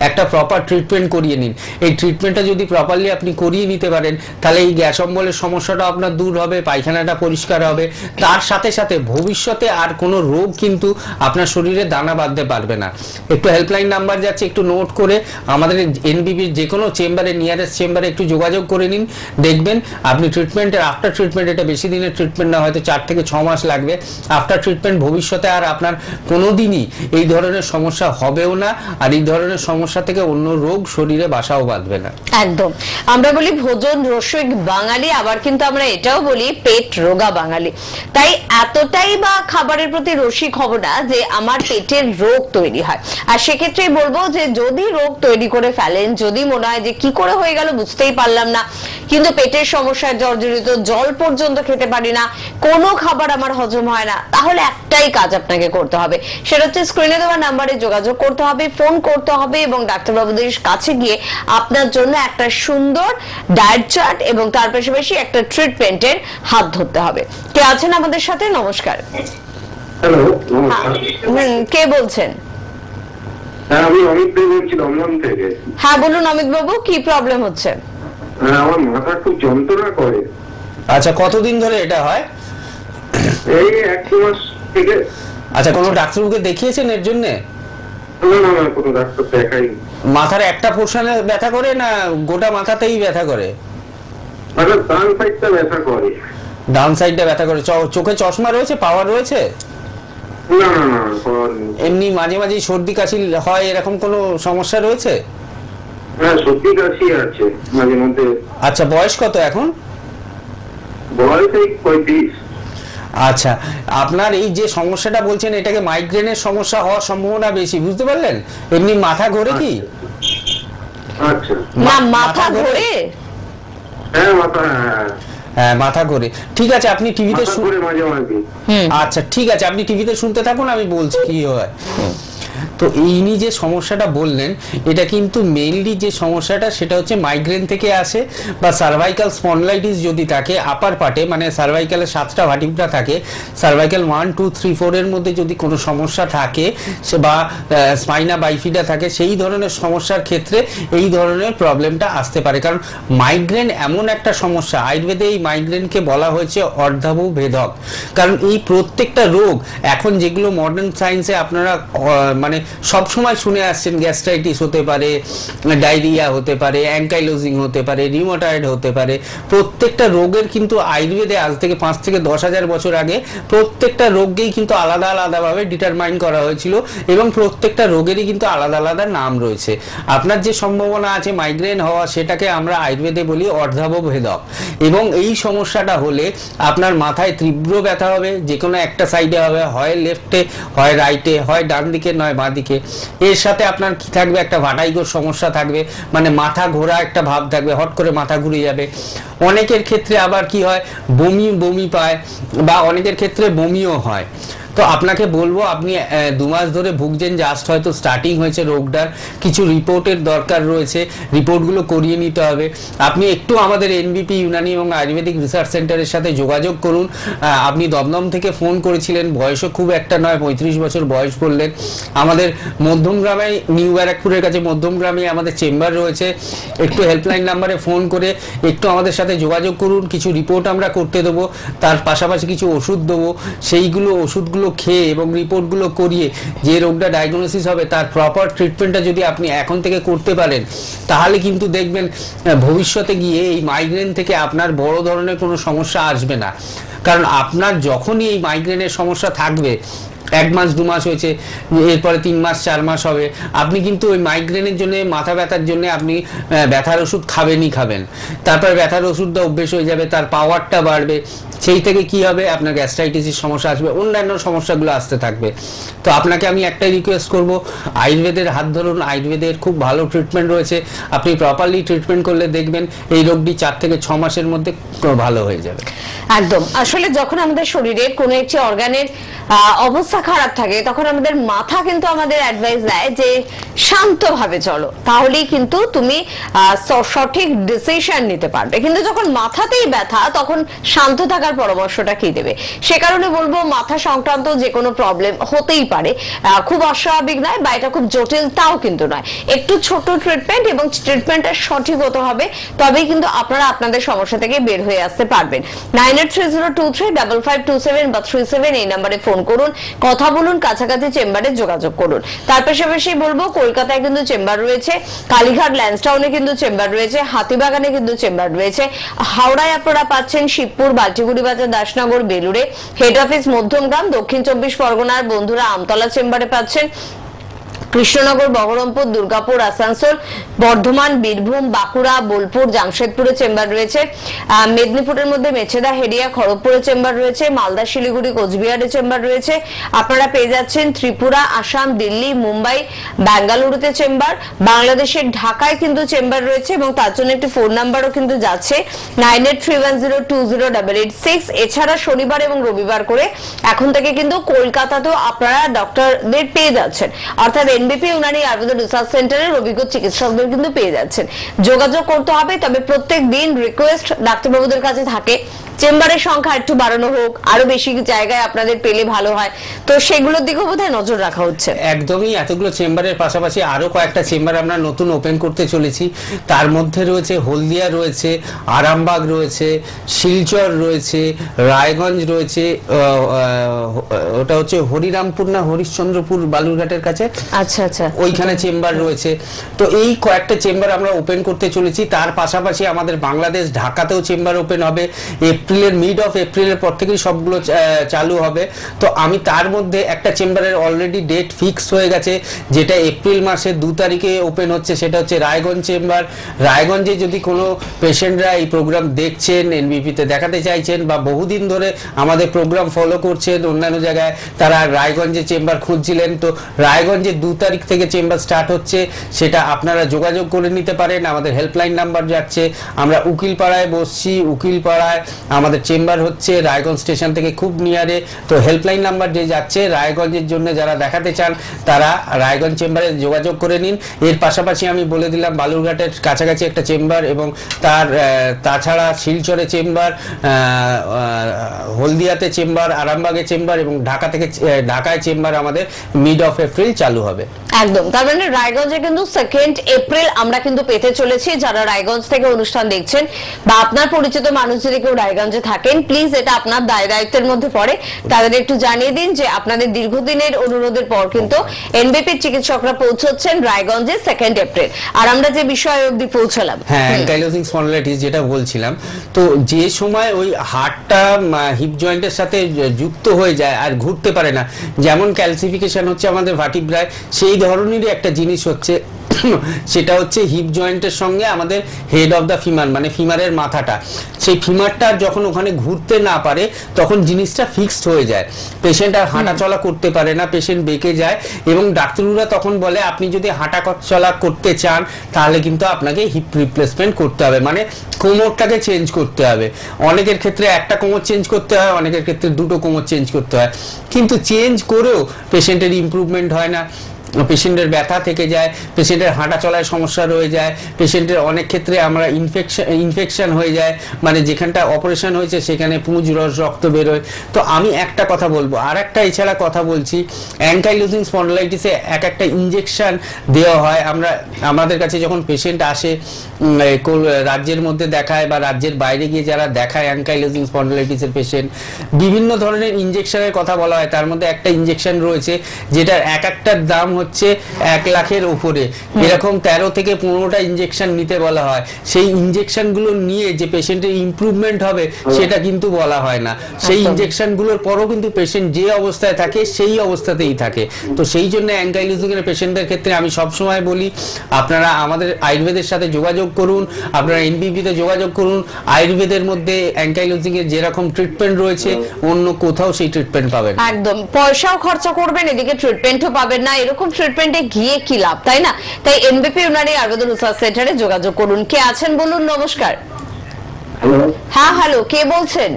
একটা প্রপার ট্রিটমেন্ট করিয়ে নিন। এই ট্রিটমেন্টটা যদি প্রপারলি আপনি করিয়ে নিতে পারেন, তাহলে এই গ্যাস অম্বলের সমস্যাটা আপনার দূর হবে, পায়খানাটা পরিষ্কার হবে, তার সাথে সাথে ভবিষ্যতে আর কোনো রোগ কিন্তু আপনার শরীরে দানা বাঁধতে পারবে না। একটু হেল্পলাইন নাম্বার যাচ্ছে, একটু নোট করে আমাদের এনবিবির যে কোনো চেম্বারে, নিয়ারেস্ট চেম্বারে একটু যোগাযোগ করে নিন। দেখবেন আপনি ট্রিটমেন্টের, আফটার ট্রিটমেন্ট, এটা বেশি দিনের ট্রিটমেন্ট না, হয়তো 4 থেকে 6 মাস লাগবে। আফটার ট্রিটমেন্ট ভবিষ্যতে আর আপনার কোনোদিনই এই ধরনের সমস্যা হবেও না, আর এই ধরনের সমস্যা থেকে অন্য রোগ শরীরে বাসাও বাঁধবে না। একদম, আমরা বলি ভোজন রসিক বাঙালি, আবার কিন্তু আমরা এটাও বলি পেট রোগা বাঙালি। তাই এতটাই বা খাবারের প্রতি রসিক হব না যে আমার পেটের রোগ তৈরি হয়। আর সেক্ষেত্রে বলবো যে যদি রোগ তৈরি করে ফেলেন, যদি মনে হয় যে কি করে হয়ে গেল বুঝতেই পারলাম না, কিন্তু পেটের সমস্যায় জর্জরিত, জল পর্যন্ত খেতে পারি না, কোনো খাবার আমার হজম হয় না, তাহলে একটাই কাজ আপনাকে করতে হবে, সেটা হচ্ছে স্ক্রিনে দেওয়া নাম্বারে যোগাযোগ করতে হবে, ফোন করতে হবে এবং ডাক্তারবাবুদের কাছে গিয়ে আপনার জন্য একটা সুন্দর ডায়েট চার্ট এবং তার পাশাপাশি একটা ট্রিটমেন্টের হাত ধরতে হবে। কে আছেন আমাদের সাথে? নমস্কার। হ্যালো, কে বলছেন? হ্যাঁ, আমি অমিত দে বলছি দমদম থেকে। হ্যাঁ বলুন অমিত বাবু, কি প্রবলেম হচ্ছে? হ্যাঁ, আমার মাথা খুব যন্ত্রণা করে। আচ্ছা, কতদিন ধরে এটা হয়? এই 1 মাস থেকে। আচ্ছা, কোনো ডাক্তারবাবুকে দেখিয়েছেন এর জন্য? না, কোনো ডাক্তার দেখাইনি। মাথার একটা পোর্শনে ব্যথা করে না গোটা মাথাতেই ব্যথা করে? মানে ডান সাইডটা ব্যথা করে। ডান সাইডটা ব্যথা করে। চোখে চশমা রয়েছে, পাওয়ার রয়েছে? না, এমনি মাঝে মাঝে সর্দি কাশি হয়, এরকম কোনো সমস্যা রয়েছে? হ্যাঁ, সর্দি কাশি আছে মাঝে মধ্যে। আচ্ছা, বয়স কত এখন? বয়স এই 35। আচ্ছা, আপনার এই যে সমস্যাটা বলছেন এটাকে মাইগ্রেনের সমস্যা হওয়ার সম্ভাবনা বেশি, বুঝতে পারলেন? এমনি মাথা ঘোরে কি? আচ্ছা, না মাথা ঘোরে? হ্যাঁ, হ্যাঁ, মাথা ঘোরে। ঠিক আছে, আপনি টিভিতে মাঝে মাঝে। আচ্ছা ঠিক আছে, আপনি টিভিতে শুনতে থাকুন, আমি বলছি কি হয়। তো ইনি যে সমস্যাটা বললেন, এটা কিন্তু মেইনলি যে সমস্যাটা সেটা হচ্ছে মাইগ্রেন থেকে আসে, বা সার্ভাইকাল স্পন্ডলাইটিস যদি থাকে আপার পার্টে, মানে সার্ভাইকালের 7টা ভার্টিব্রা থাকে, সার্ভাইকাল 1, 2, 3, 4 এর মধ্যে যদি কোনো সমস্যা থাকে, সে বা স্পাইনা বাইফিডা থাকে, সেই ধরনের সমস্যার ক্ষেত্রে এই ধরনের প্রবলেমটা আসতে পারে। কারণ মাইগ্রেন এমন একটা সমস্যা, আয়ুর্বেদে এই মাইগ্রেনকে বলা হয়েছে অর্ধাবু ভেদক। কারণ এই প্রত্যেকটা রোগ এখন যেগুলো মডার্ন সায়েন্সে আপনারা মানে সব সময় শুনে আসছেন, গ্যাস্ট্রাইটিস হতে পারে, ডায়রিয়া হতে পারে, অ্যাঙ্কাইলোজিং হতে পারে, রিউমাটয়েড হতে পারে, প্রত্যেকটা রোগের কিন্তু আয়ুর্বেদে আজ থেকে 5 থেকে 10,000 বছর আগে প্রত্যেকটা রোগকেই কিন্তু আলাদা আলাদাভাবে ডিটারমাইন করা হয়েছিল, এবং প্রত্যেকটা রোগেরই কিন্তু আলাদা আলাদা নাম রয়েছে। আপনার যে সম্ভাবনা আছে মাইগ্রেন হওয়া, সেটাকে আমরা আয়ুর্বেদে বলি অর্ধাবু ভেদক। এবং এই সমস্যাটা হলে আপনার মাথায় তীব্র ব্যথা হবে, যে কোনো একটা সাইডে হবে, হয় লেফটে, হয় রাইটে, হয় ডান দিকে নয় বাঁ দিকে। এর সাথে আপনার কি থাকবে, একটা ভাটাইগোর সমস্যা থাকবে, মানে মাথা ঘোরা একটা ভাব থাকবে, হট করে মাথা ঘুরে যাবে। অনেকের ক্ষেত্রে আবার কি হয়, বমি পায়, বা অনেকের ক্ষেত্রে বমিও হয়। তো আপনাকে বলবো, আপনি 2 মাস ধরে ভুগছেন, জাস্ট হয়তো স্টার্টিং হয়েছে রোগটার, কিছু রিপোর্টের দরকার রয়েছে, রিপোর্টগুলো করিয়ে নিতে হবে। আপনি একটু আমাদের এনবিপি ইউনানি এবং আয়ুর্বেদিক রিসার্চ সেন্টারের সাথে যোগাযোগ করুন। আপনি দমদম থেকে ফোন করেছিলেন, বয়সও খুব একটা নয়, 35 বছর বয়স বললেন। আমাদের মধ্যমগ্রামে, নিউ ব্যারাকপুরের কাছে মধ্যমগ্রামে আমাদের চেম্বার রয়েছে। একটু হেল্পলাইন নাম্বারে ফোন করে একটু আমাদের সাথে যোগাযোগ করুন, কিছু রিপোর্ট আমরা করতে দেবো, তার পাশাপাশি কিছু ওষুধ দেবো। সেইগুলো ওষুধগুলো খেয়ে এবং রিপোর্টগুলো করিয়ে যে রোগটা ডায়াগনোসিস হবে, তার প্রপার ট্রিটমেন্টটা যদি আপনি এখন থেকে করতে পারেন, তাহলে কিন্তু দেখবেন ভবিষ্যতে গিয়ে এই মাইগ্রেন থেকে আপনার বড় ধরনের কোনো সমস্যা আসবে না। কারণ আপনার যখনই এই মাইগ্রেনের সমস্যা থাকবে, 1 মাস 2 মাস হয়েছে, এরপরে 3 মাস 4 মাস হবে, আপনি কিন্তু ওই মাইগ্রেনের জন্য, মাথা ব্যথার জন্য আপনি ব্যথার ওষুধ খাবেনই খাবেন। তারপর ব্যথার ওষুধটা অভ্যেস হয়ে যাবে, তার পাওয়ারটা বাড়বে, সেই থেকে কি হবে, আপনার গ্যাস্ট্রাইটিসের সমস্যা আসবে, অন্যান্য সমস্যাগুলো আসতে থাকবে। তো আপনাকে আমি একটাই রিকোয়েস্ট করব, আয়ুর্বেদের হাত ধরুন, আয়ুর্বেদের খুব ভালো ট্রিটমেন্ট রয়েছে, আপনি প্রপারলি ট্রিটমেন্ট করলে দেখবেন এই রোগটি 4 থেকে 6 মাসের মধ্যে ভালো হয়ে যাবে। একদম। আসলে যখন আমাদের শরীরের কোনো একটি অর্গানের অবস্থা খারাপ থাকে, তখন আমাদের মাথা কিন্তু আমাদের অ্যাডভাইস দেয় যে শান্তভাবে চলো, তাহলেই কিন্তু তুমি সঠিক ডিসিশন নিতে পারবে। কিন্তু যখন মাথাতেই ব্যথা, তখন শান্ত থাকার পরামর্শটা কি দেবে? সে কারণে বলবো, মাথা সংক্রান্ত যে কোনো প্রবলেম হতেই পারে, খুব অস্বাভাবিক নয় বা এটা খুব জটিল তাও কিন্তু নয়। একটু ছোট ট্রিটমেন্ট এবং ট্রিটমেন্টের সঠিক হতে হবে, তবেই কিন্তু আপনারা আপনাদের সমস্যা থেকে বের হয়ে আসতে পারবেন। 9830235527 বা 37 এই নাম্বারে ফোন করুন, কথা বলুন, কাছাকাছি চেম্বারে যোগাযোগ করুন। তার পাশাপাশি বলবো, কলকাতায় কিন্তু চেম্বার রয়েছে, কালীঘাট ল্যান্সটাউনে কিন্তু চেম্বার রয়েছে, হাতিবাগানে কিন্তু চেম্বার রয়েছে, হাওড়ায় আপনারা পাচ্ছেন শিবপুর, বাল্টিগুড়ি বাজার, দাসনগর, বেলুড়ে, হেড অফিস মধ্যমগ্রাম, দক্ষিণ 24 পরগনার বন্ধুরা আমতলা চেম্বারে পাচ্ছেন, কৃষ্ণনগর, বহরমপুর, দুর্গাপুর, আসানসোল, বর্ধমান, বীরভূম, বাঁকুড়া, বোলপুর, জামশেদপুরে চেম্বার রয়েছে, মেদিনীপুরের মধ্যে মেছেদা, হেরিয়া, খড়গপুরে চেম্বার রয়েছে, মালদা, শিলিগুড়ি, কোচবিহারে চেম্বার রয়েছে। আপনারা পেয়ে যাচ্ছেন ত্রিপুরা, আসাম, দিল্লি, মুম্বাই, বেঙ্গালুরুতে চেম্বার, বাংলাদেশের ঢাকায় কিন্তু চেম্বার রয়েছে এবং তার জন্য একটি ফোন নাম্বারও কিন্তু যাচ্ছে 9831020886। এছাড়া শনিবার এবং রবিবার করে এখন থেকে কিন্তু কলকাতাতেও আপনারা ডক্টরদের পেয়ে যাচ্ছেন, অর্থাৎ এনবিপি ইউনানি আয়ুর্বেদ রিসার্চ সেন্টারের অভিজ্ঞ চিকিৎসকদের কিন্তু পেয়ে যাচ্ছেন। যোগাযোগ করতে হবে, তবে প্রত্যেক দিন রিকোয়েস্ট ডাক্তারবাবুদের কাছে থাকে চেম্বারের সংখ্যা একটু বাড়ানো হোক, আরো বেশি জায়গায় আপনাদের পেলে ভালো হয়, তো সেগুলোর দিকেও বোধহয় নজর রাখা হচ্ছে। একদমই, এতগুলো চেম্বারের পাশাপাশি আরো কয়েকটা চেম্বার আমরা নতুন ওপেন করতে চলেছি। তার মধ্যে রয়েছে হলদিয়া রয়েছে, আরামবাগ রয়েছে, শিলচর রয়েছে, রায়গঞ্জ রয়েছে, ওটা হচ্ছে হরিরামপুর না হরিশ্চন্দ্রপুর, বালুরঘাটের কাছে, আচ্ছা আচ্ছা, ওইখানে চেম্বার রয়েছে। তো এই কয়েকটা চেম্বার আমরা ওপেন করতে চলেছি। তার পাশাপাশি আমাদের বাংলাদেশ ঢাকাতেও চেম্বার ওপেন হবে, এপ্রিলের মিড অফ এপ্রিলের পর থেকেই সবগুলো চালু হবে। তো আমি তার মধ্যে একটা চেম্বারের অলরেডি ডেট ফিক্স হয়ে গেছে, যেটা এপ্রিল মাসের 2 তারিখে ওপেন হচ্ছে, সেটা হচ্ছে রায়গঞ্জ চেম্বার। রায়গঞ্জে যদি কোনো পেশেন্টরা এই প্রোগ্রাম দেখছেন, এনবিপিতে দেখাতে চাইছেন বা বহুদিন ধরে আমাদের প্রোগ্রাম ফলো করছেন অন্যান্য জায়গায়, তারা রায়গঞ্জে চেম্বার খুঁজছিলেন, তো রায়গঞ্জে 2 তারিখ থেকে চেম্বার স্টার্ট হচ্ছে, সেটা আপনারা যোগাযোগ করে নিতে পারেন। আমাদের হেল্পলাইন নাম্বার যাচ্ছে, আমরা উকিলপাড়ায় বসছি, উকিলপাড়ায় আমাদের চেম্বার হচ্ছে, রায়গঞ্জ স্টেশন থেকে খুব নিয়ারে। তো হেল্পলাইন নাম্বার যে যাচ্ছে, রায়গঞ্জের জন্য যারা দেখাতে চান তারা রায়গঞ্জ চেম্বারে যোগাযোগ করে নিন। এর পাশাপাশি আমি বলে দিলাম বালুরঘাটের কাছাকাছি একটা চেম্বার এবং তাছাড়া শিলচরে চেম্বার, হলদিয়াতে চেম্বার, আরামবাগে চেম্বার এবং ঢাকায় চেম্বার আমাদের মিড অফ এপ্রিল চালু হবে। একদম, তার মানে রায়গঞ্জে কিন্তু 2 এপ্রিল আমরা কিন্তু পেতে চলেছি। যারা রায়গঞ্জ থেকে অনুষ্ঠান দেখছেন বা আপনার পরিচিত মানুষ যদি কেউ রায়গঞ্জে থাকেন, প্লিজ এটা আপনার দায়িত্বের মধ্যে পড়ে, তাদের একটু জানিয়ে দিন যে আপনাদের দীর্ঘদিনের অনুরোধের পর কিন্তু এনবিপির চিকিৎসকরা পৌঁছচ্ছেন রায়গঞ্জে 2 এপ্রিল। আর আমরা যে বিষয় অবধি পৌঁছলাম, হ্যাঁ, অ্যাঙ্কাইলোজিং স্পন্ডিলাইটিস যেটা বলছিলাম, তো যে সময় ওই হাড়টা হিপ জয়েন্টের সাথে যুক্ত হয়ে যায় আর ঘুরতে পারে না, যেমন ক্যালসিফিকেশন হচ্ছে আমাদের ভার্টিব্রায়, সেই ধরনেরই একটা জিনিস হচ্ছে, সেটা হচ্ছে হিপ জয়েন্টের সঙ্গে আমাদের হেড অফ দ্য ফিমার, মানে ফিমারের মাথাটা, সেই ফিমারটা যখন ওখানে ঘুরতে না পারে তখন জিনিসটা ফিক্সড হয়ে যায়, পেশেন্ট আর হাঁটা চলা করতে পারে না, পেশেন্ট বেঁকে যায় এবং ডাক্তাররা তখন বলে আপনি যদি হাঁটা চলা করতে চান তাহলে কিন্তু আপনাকে হিপ রিপ্লেসমেন্ট করতে হবে, মানে কোমরটাকে চেঞ্জ করতে হবে। অনেকের ক্ষেত্রে একটা কোমর চেঞ্জ করতে হয়, অনেকের ক্ষেত্রে 2টো কোমর চেঞ্জ করতে হয়, কিন্তু চেঞ্জ করেও পেশেন্টের ইমপ্রুভমেন্ট হয় না, পেশেন্টের ব্যথা থেকে যায়, পেশেন্টের হাঁটা চলায় সমস্যা রয়ে যায়, পেশেন্টের অনেক ক্ষেত্রে আমরা ইনফেকশন হয়ে যায়, মানে যেখানটা অপারেশন হয়েছে সেখানে পুঁজ রক্ত বেরোয়। তো আমি একটা কথা বলবো, আর একটা এছাড়া কথা বলছি, অ্যাঙ্কাইলোজিং স্পন্ডিলাইটিসে একটা ইনজেকশন দেওয়া হয়। আমাদের কাছে যখন পেশেন্ট আসে, রাজ্যের মধ্যে দেখায় বা রাজ্যের বাইরে গিয়ে যারা দেখায় অ্যাঙ্কাইলোজিং স্পন্ডিলাইটিসের পেশেন্ট, বিভিন্ন ধরনের ইনজেকশনের কথা বলা হয়। তার মধ্যে একটা ইনজেকশন রয়েছে যেটার একটার দাম হচ্ছে 1 লাখের উপরে, এরকম 13 থেকে 15টা ইনজেকশন নিতে বলা হয়। সেই ইনজেকশনগুলো নিয়ে যে পেশেন্টের ইমপ্রুভমেন্ট হবে সেটা কিন্তু বলা হয় না। সেই ইনজেকশনগুলোর পরও কিন্তু পেশেন্ট যে অবস্থায় থাকে সেই অবস্থাতেই থাকে। তো সেই জন্য অ্যাঙ্কাইলোজিং এর পেশেন্টদের ক্ষেত্রে আমি সবসময় বলি আপনারা আমাদের আয়ুর্বেদের সাথে যোগাযোগ করুন, আপনারা এনবিপিতে যোগাযোগ করুন। আয়ুর্বেদের মধ্যে অ্যাঙ্কাইলোজিং এর যেরকম ট্রিটমেন্ট রয়েছে অন্য কোথাও সেই ট্রিটমেন্ট পাবেন। একদম, পয়সাও খরচা করবেন, এদিকে ট্রিটমেন্টও পাবেন না, এরকম ট্রিটমেন্টে গিয়ে কি লাভ, তাই না? তাই এনবিপি ইউনানি আয়ুর্বেদ রিসার্চ সেন্টারে যোগাযোগ করুন। কে আছেন বলুন? নমস্কার। হ্যালো, হ্যাঁ হ্যালো, কে বলছেন?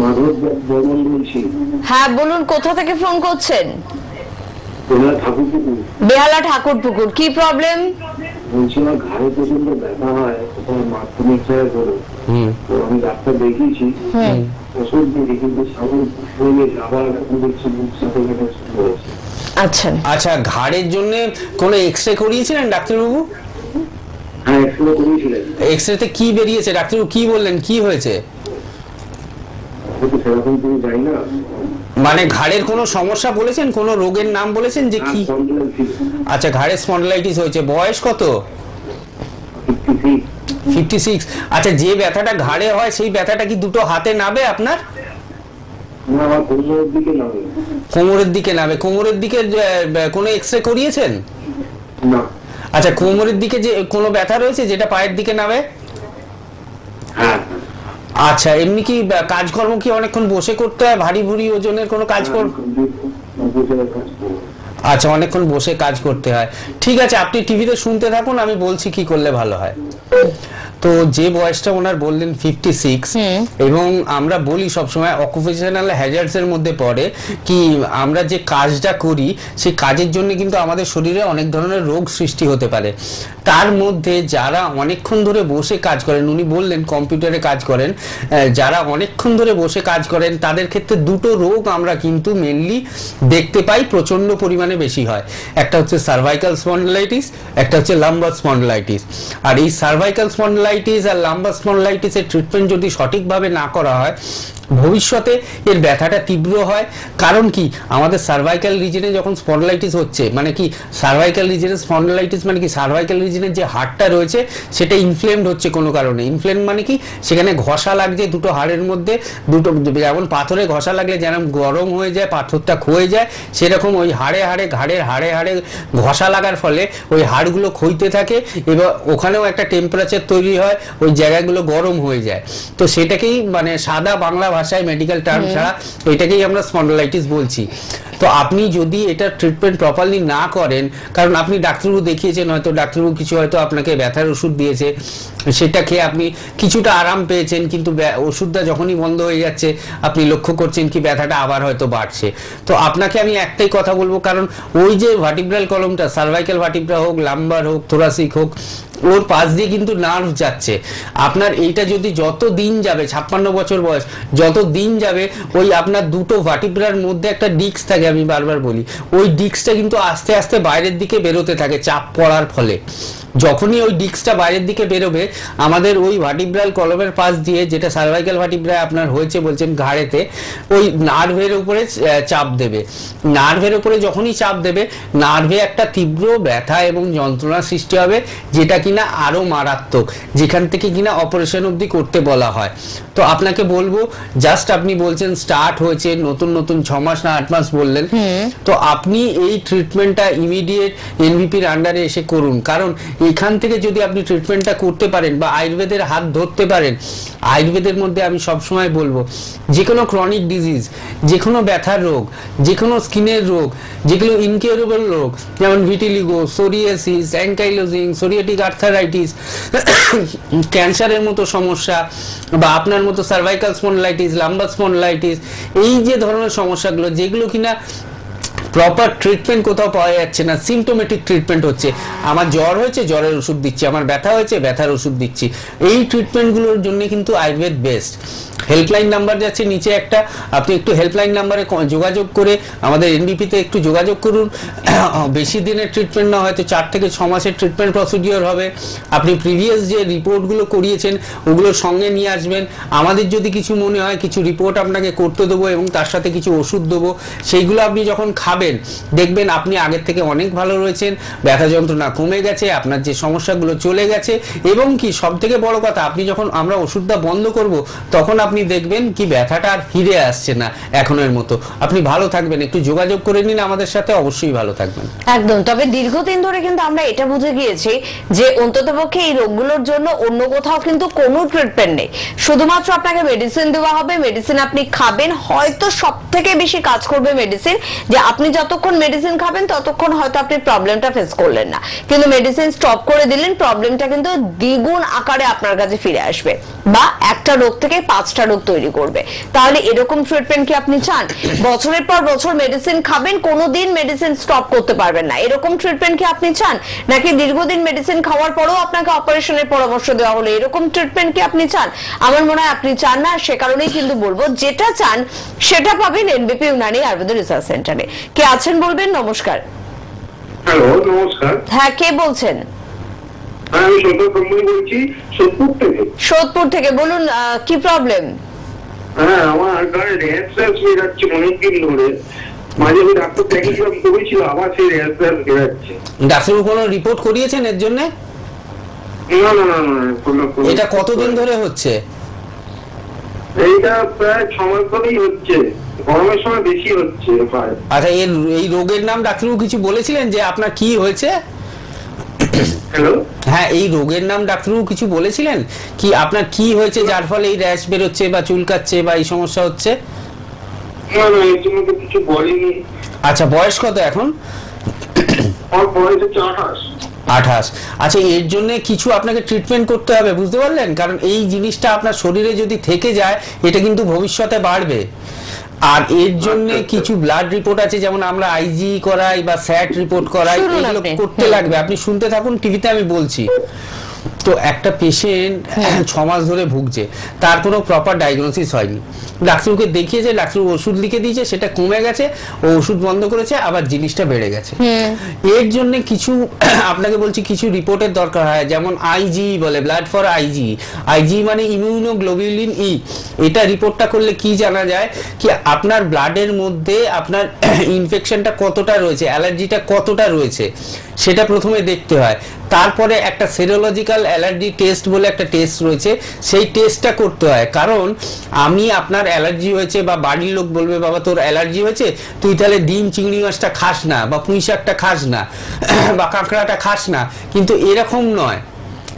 মাধব বর্মন বলছি। হ্যাঁ বলুন, কোথা থেকে ফোন করছেন? ঠাকুরপুকুর। বেহালা ঠাকুরপুকুর, কি প্রবলেম? বলছি আমার ঘাড়ে প্রচন্ড ব্যথা হয়, মাধ্যমিক জায়গায় ধরো। তো আমি ডাক্তার দেখিয়েছি, ওষুধ দিয়েছি, কিন্তু আবার দেখছি মুখ সাথে হয়েছে। আচ্ছা আচ্ছা, ঘাড়ের জন্য কোনো এক্সরে করিয়েছিলেন ডাক্তারবাবু? হ্যাঁ, এক্সরে করিয়েছিলেন। এক্সরেতে কি বেরিয়েছে? ডাক্তারবাবু কি বললেন, কি হয়েছে? সেরকম তুমি যাই না। মানে ঘাড়ের কোনো সমস্যা বলেছেন, কোনো রোগের নাম বলেছেন যে কি? আচ্ছা, ঘাড়ের স্পন্ডলাইটিস হয়েছে। বয়স কত? 56। আচ্ছা, যে ব্যথাটা ঘাড়ে হয় সেই ব্যথাটা কি দুটো হাতে নাবে আপনার? না, আমার কোমরের দিকে নামে। কোমরের দিকে নাবে। কোমরের দিকে কোনো এক্সরে করিয়েছেন? না। আচ্ছা, কোমরের দিকে যে কোনো ব্যথা রয়েছে যেটা পায়ের দিকে নাবে? হ্যাঁ। আচ্ছা, এমনি কি কাজকর্ম কি অনেকক্ষণ বসে করতে হয়? ভারী ভুরি ওজনের কোনো কাজ আচ্ছা, অনেকক্ষণ বসে কাজ করতে হয়। ঠিক আছে, আপনি টিভিতে শুনতে থাকুন, আমি বলছি কি করলে ভালো হয়। তো যে বয়সটা ওনার বললেন 56, এবং আমরা বলি সবসময় অকুপেশনাল হ্যাজার্ডস এর মধ্যে পড়ে কি আমরা যে কাজটা করি সেই কাজের জন্য কিন্তু আমাদের শরীরে অনেক ধরনের রোগ সৃষ্টি হতে পারে। তার মধ্যে যারা অনেকক্ষণ ধরে বসে কাজ করেন, উনি বললেন কম্পিউটারে কাজ করেন, যারা অনেকক্ষণ ধরে বসে কাজ করেন তাদের ক্ষেত্রে দুটো রোগ আমরা কিন্তু মেনলি দেখতে পাই, প্রচন্ড পরিমাণে বেশি হয়। একটা হচ্ছে সার্ভাইকাল স্পন্ডিলাইটিস, একটা হচ্ছে লাম্বার স্পন্ডিলাইটিস। আর এই সার্ভাইকাল স্পন্ডিলাইটিস আর লাম্বার স্পন্ডিলাইটিসের ট্রিটমেন্ট যদি সঠিকভাবে না করা হয় ভবিষ্যতে এর ব্যথাটা তীব্র হয়। কারণ কি, আমাদের সার্ভাইকাল রিজনে যখন স্পন্ডিলাইটিস হচ্ছে, মানে কি সার্ভাইকাল রিজনে স্পন্ডিলাইটিস মানে কি সার্ভাইকাল রিজনের যে হাড়টা রয়েছে সেটা ইনফ্লেমড হচ্ছে কোনো কারণে। ইনফ্লেম মানে কি, সেখানে ঘষা লাগছে দুটো হাড়ের মধ্যে, দুটো যেমন পাথরে ঘষা লাগলে যেরকম গরম হয়ে যায়, পাথরটা ক্ষয়ে যায়, সেরকম ওই হাড়ে হাড়ে ঘাড়ের হাড়ে হাড়ে ঘষা লাগার ফলে ওই হাড়গুলো ক্ষইতে থাকে এবং ওখানেও একটা টেম্পারেচার তৈরি হয়, ওই জায়গাগুলো গরম হয়ে যায়। তো সেটাকেই মানে সাদা বাংলা ভাষায় মেডিকেল টার্ম ছাড়া এটাকেই আমরা স্পন্ডিলাইটিস বলছি। তো আপনি যদি এটা ট্রিটমেন্ট প্রপারলি না করেন, কারণ আপনি ডাক্তারবাবু দেখিয়েছেন, হয়তো ডাক্তারবাবু কিছু হয়তো আপনাকে ব্যথার ওষুধ দিয়েছে, সেটা খেয়ে আপনি কিছুটা আরাম পেয়েছেন, কিন্তু ওষুধটা যখনই বন্ধ হয়ে যাচ্ছে আপনি লক্ষ্য করছেন কি ব্যথাটা আবার হয়তো বাড়ছে। তো আপনাকে আমি একটাই কথা বলবো, কারণ ওই যে ভার্টিব্রাল কলমটা, সার্ভাইকাল ভার্টিব্রা হোক, লাম্বার হোক, থোরাসিক হোক, ওর পাশ দিয়ে কিন্তু নার্ভ যাচ্ছে। আপনার এইটা যদি যত দিন যাবে, 56 বছর বয়স, যত দিন যাবে ওই আপনার দুটো ভার্টিব্রার মধ্যে একটা ডিস্ক থাকে, আমি বারবার বলি, ওই ডিস্কটা কিন্তু আস্তে আস্তে বাইরের দিকে বেরোতে থাকে চাপ পড়ার ফলে। যখনই ওই ডিস্কটা বাইরের দিকে বেরোবে আমাদের ওই ভার্টিব্রাল কলমের পাশ দিয়ে, যেটা সার্ভাইকাল ভার্টিব্রা আপনার হয়েছে বলছেন ঘাড়েতে, ওই নার্ভের উপরে চাপ দেবে। নার্ভের উপরে যখনই চাপ দেবে নার্ভে একটা তীব্র ব্যথা এবং যন্ত্রণা সৃষ্টি হবে, যেটা কিনা আরো মারাত্মক, যেখান থেকে কিনা অপারেশন অবধি করতে বলা হয়। তো আপনাকে বলবো, জাস্ট আপনি বলছেন স্টার্ট হয়েছে নতুন নতুন 6 মাস না 8 মাস বললেন, তো আপনি এই ট্রিটমেন্টটা ইমিডিয়েট এনভিপির আন্ডারে এসে করুন। কারণ এখান থেকে যদি আপনি ট্রিটমেন্টটা করতে পারেন বা আয়ুর্বেদের হাত ধরতে পারেন, আয়ুর্বেদের মধ্যে আমি সবসময় বলবো যে কোনো ক্রনিক ডিজিজ, যে কোনো ব্যথার রোগ, যে কোনো স্কিনের রোগ, যেগুলো ইনকিউরেবল রোগ, যেমন vitiligo, psoriasis, ankylosing, psoriatic arthritis, ক্যান্সারের মতো সমস্যা, বা আপনার মতো সার্ভাইকাল স্পন্ডিলাইটিস, লাম্বার স্পন্ডিলাইটিস, এই যে ধরনের সমস্যাগুলো যেগুলো কিনা প্রপার ট্রিটমেন্ট কোথাও পাওয়া যাচ্ছে না, সিমটোমেটিক ট্রিটমেন্ট হচ্ছে, আমার জ্বর হয়েছে জ্বরের ওষুধ দিচ্ছি, আমার ব্যথা হয়েছে ব্যথার ওষুধ দিচ্ছি, এই ট্রিটমেন্টগুলোর জন্য কিন্তু আয়ুর্বেদ বেস্ট। হেল্পলাইন নাম্বার যাচ্ছে নিচে একটা, আপনি একটু হেল্পলাইন নাম্বারে যোগাযোগ করে আমাদের এনবিপিতে একটু যোগাযোগ করুন। বেশি দিনের ট্রিটমেন্ট না, হয়তো 4 থেকে 6 মাসের ট্রিটমেন্ট প্রসিডিওর হবে। আপনি প্রিভিয়াস যে রিপোর্টগুলো করিয়েছেন ওগুলো সঙ্গে নিয়ে আসবেন। আমাদের যদি কিছু মনে হয় কিছু রিপোর্ট আপনাকে করতে দেবো এবং তার সাথে কিছু ওষুধ দেবো, সেইগুলো আপনি যখন খাবেন খাবেন, দেখবেন আপনি আগের থেকে অনেক ভালো রয়েছেন, ব্যথা যন্ত্রণা কমে গেছে, আপনার যে সমস্যাগুলো চলে গেছে, এবং কি সব থেকে বড় কথা, আপনি যখন আমরা ওষুধটা বন্ধ করব তখন আপনি দেখবেন কি ব্যথাটা আর ফিরে আসছে না এখনের মতো। আপনি ভালো থাকবেন, একটু যোগাযোগ করে নিন আমাদের সাথে, অবশ্যই ভালো থাকবেন। একদম। তবে দীর্ঘদিন ধরে কিন্তু আমরা এটা বুঝে গিয়েছি যে অন্ততপক্ষে এই রোগগুলোর জন্য অন্য কোথাও কিন্তু কোনো ট্রিটমেন্ট নেই, শুধুমাত্র আপনাকে মেডিসিন দেওয়া হবে, মেডিসিন আপনি খাবেন, হয়তো সব থেকে বেশি কাজ করবে মেডিসিন, যে আপনি যতক্ষণ মেডিসিন খাবেন ততক্ষণ হয়তো আপনি প্রবলেমটা ফেস করলেন না, কিন্তু মেডিসিন স্টপ করে দিলেন প্রবলেমটা কিন্তু দ্বিগুণ আকারে আপনার কাছে ফিরে আসবে, বা একটা রোগ থেকে 5টা রোগ তৈরি করবে। তাহলে এরকম ট্রিটমেন্ট কি আপনি চান? বছরের পর বছর মেডিসিন খাবেন, কোনোদিন মেডিসিন স্টপ করতে পারবেন না, এরকম ট্রিটমেন্ট কি আপনি চান? নাকি দীর্ঘদিন মেডিসিন খাওয়ার পরেও আপনাকে অপারেশনের পরামর্শ দেওয়া হলো, এরকম ট্রিটমেন্ট কি আপনি চান? আমার মনে হয় আপনি চান না। সে কারণেই কিন্তু বলবো যেটা চান সেটা পাবেন এনবিপি ইউনানি আয়ুর্বেদ রিসার্চ সেন্টারে। কে আছেন বলবেন? নমস্কার। হ্যালো, নমস্কার। হ্যাঁ, কে বলছেন? আমি বলছি সোদপুর থেকে। বলুন, কি প্রবলেম? হ্যাঁ, আমার গায়ে র্যাশ হয়ে যাচ্ছে অনেকদিন ধরে, মাঝে মাঝে ডাক্তার দেখিয়েছিলাম, করেছিল, আবার সেই র্যাশ হয়ে যাচ্ছে। ডাক্তারবাবু কোনো রিপোর্ট করিয়েছেন এর জন্য? না না না না। এটা কতদিন ধরে হচ্ছে? এইটা প্রায় 6 মাস ধরেই হচ্ছে, গরমের সময় বেশি হচ্ছে। আচ্ছা, এই রোগের নাম ডাক্তারবাবু কিছু বলেছিলেন যে আপনার কি হয়েছে? হ্যালো, হ্যাঁ, এই রোগের নাম ডাক্তারবাবু কিছু বলেছিলেন কি আপনার কি হয়েছে যার ফলে এই র্যাশ বেরোচ্ছে বা চুলকাচ্ছে বা এই সমস্যা হচ্ছে? না না, এর জন্য তো কিছু বলেনি। আচ্ছা, বয়স কত এখন? আমার বয়স হচ্ছে 28। 28। আচ্ছা, এর জন্য কিছু আপনাকে ট্রিটমেন্ট করতে হবে, বুঝতে পারলেন? কারণ এই জিনিসটা আপনার শরীরে যদি থেকে যায় এটা কিন্তু ভবিষ্যতে বাড়বে। আর এর জন্য কিছু ব্লাড রিপোর্ট আছে, যেমন আমরা আইজি করাই বা স্যাট রিপোর্ট করাই, এগুলো করতে লাগবে। আপনি শুনতে থাকুন, টিভিতে আমি বলছি। তো একটা পেশেন্ট 6 মাস ধরে ভুগছে, তার কোনো প্রপার ডায়াগনোসিস হয়নি, ডাক্তারকে দেখিয়েছে, ডাক্তার ওষুধ লিখে দিয়েছে, সেটা কমে গেছে, ও ওষুধ বন্ধ করেছে, আবার জিনিসটা বেড়ে গেছে। এর জন্য কিছু আপনাকে বলছি কিছু রিপোর্টের দরকার হয়, যেমন আইজি বলে, ব্লাড ফর আইজি। আইজি মানে ইমিউনোগ্লোবুলিন ই। এটা রিপোর্টটা করলে কি জানা যায় কি আপনার ব্লাডের মধ্যে আপনার ইনফেকশনটা কতটা রয়েছে, অ্যালার্জিটা কতটা রয়েছে, সেটা প্রথমে দেখতে হয়। তারপরে একটা সেরোলজিক্যাল অ্যালার্জি টেস্ট বলে একটা টেস্ট রয়েছে, সেই টেস্টটা করতে হয়। কারণ আমি আপনার অ্যালার্জি হয়েছে বা বাড়ির লোক বলবে বাবা তোর অ্যালার্জি হয়েছে, তুই তাহলে ডিম চিংড়ি মাছটা খাস না বা পুঁই শাকটা খাস না বা কাঁকড়াটা খাস না, কিন্তু এরকম নয়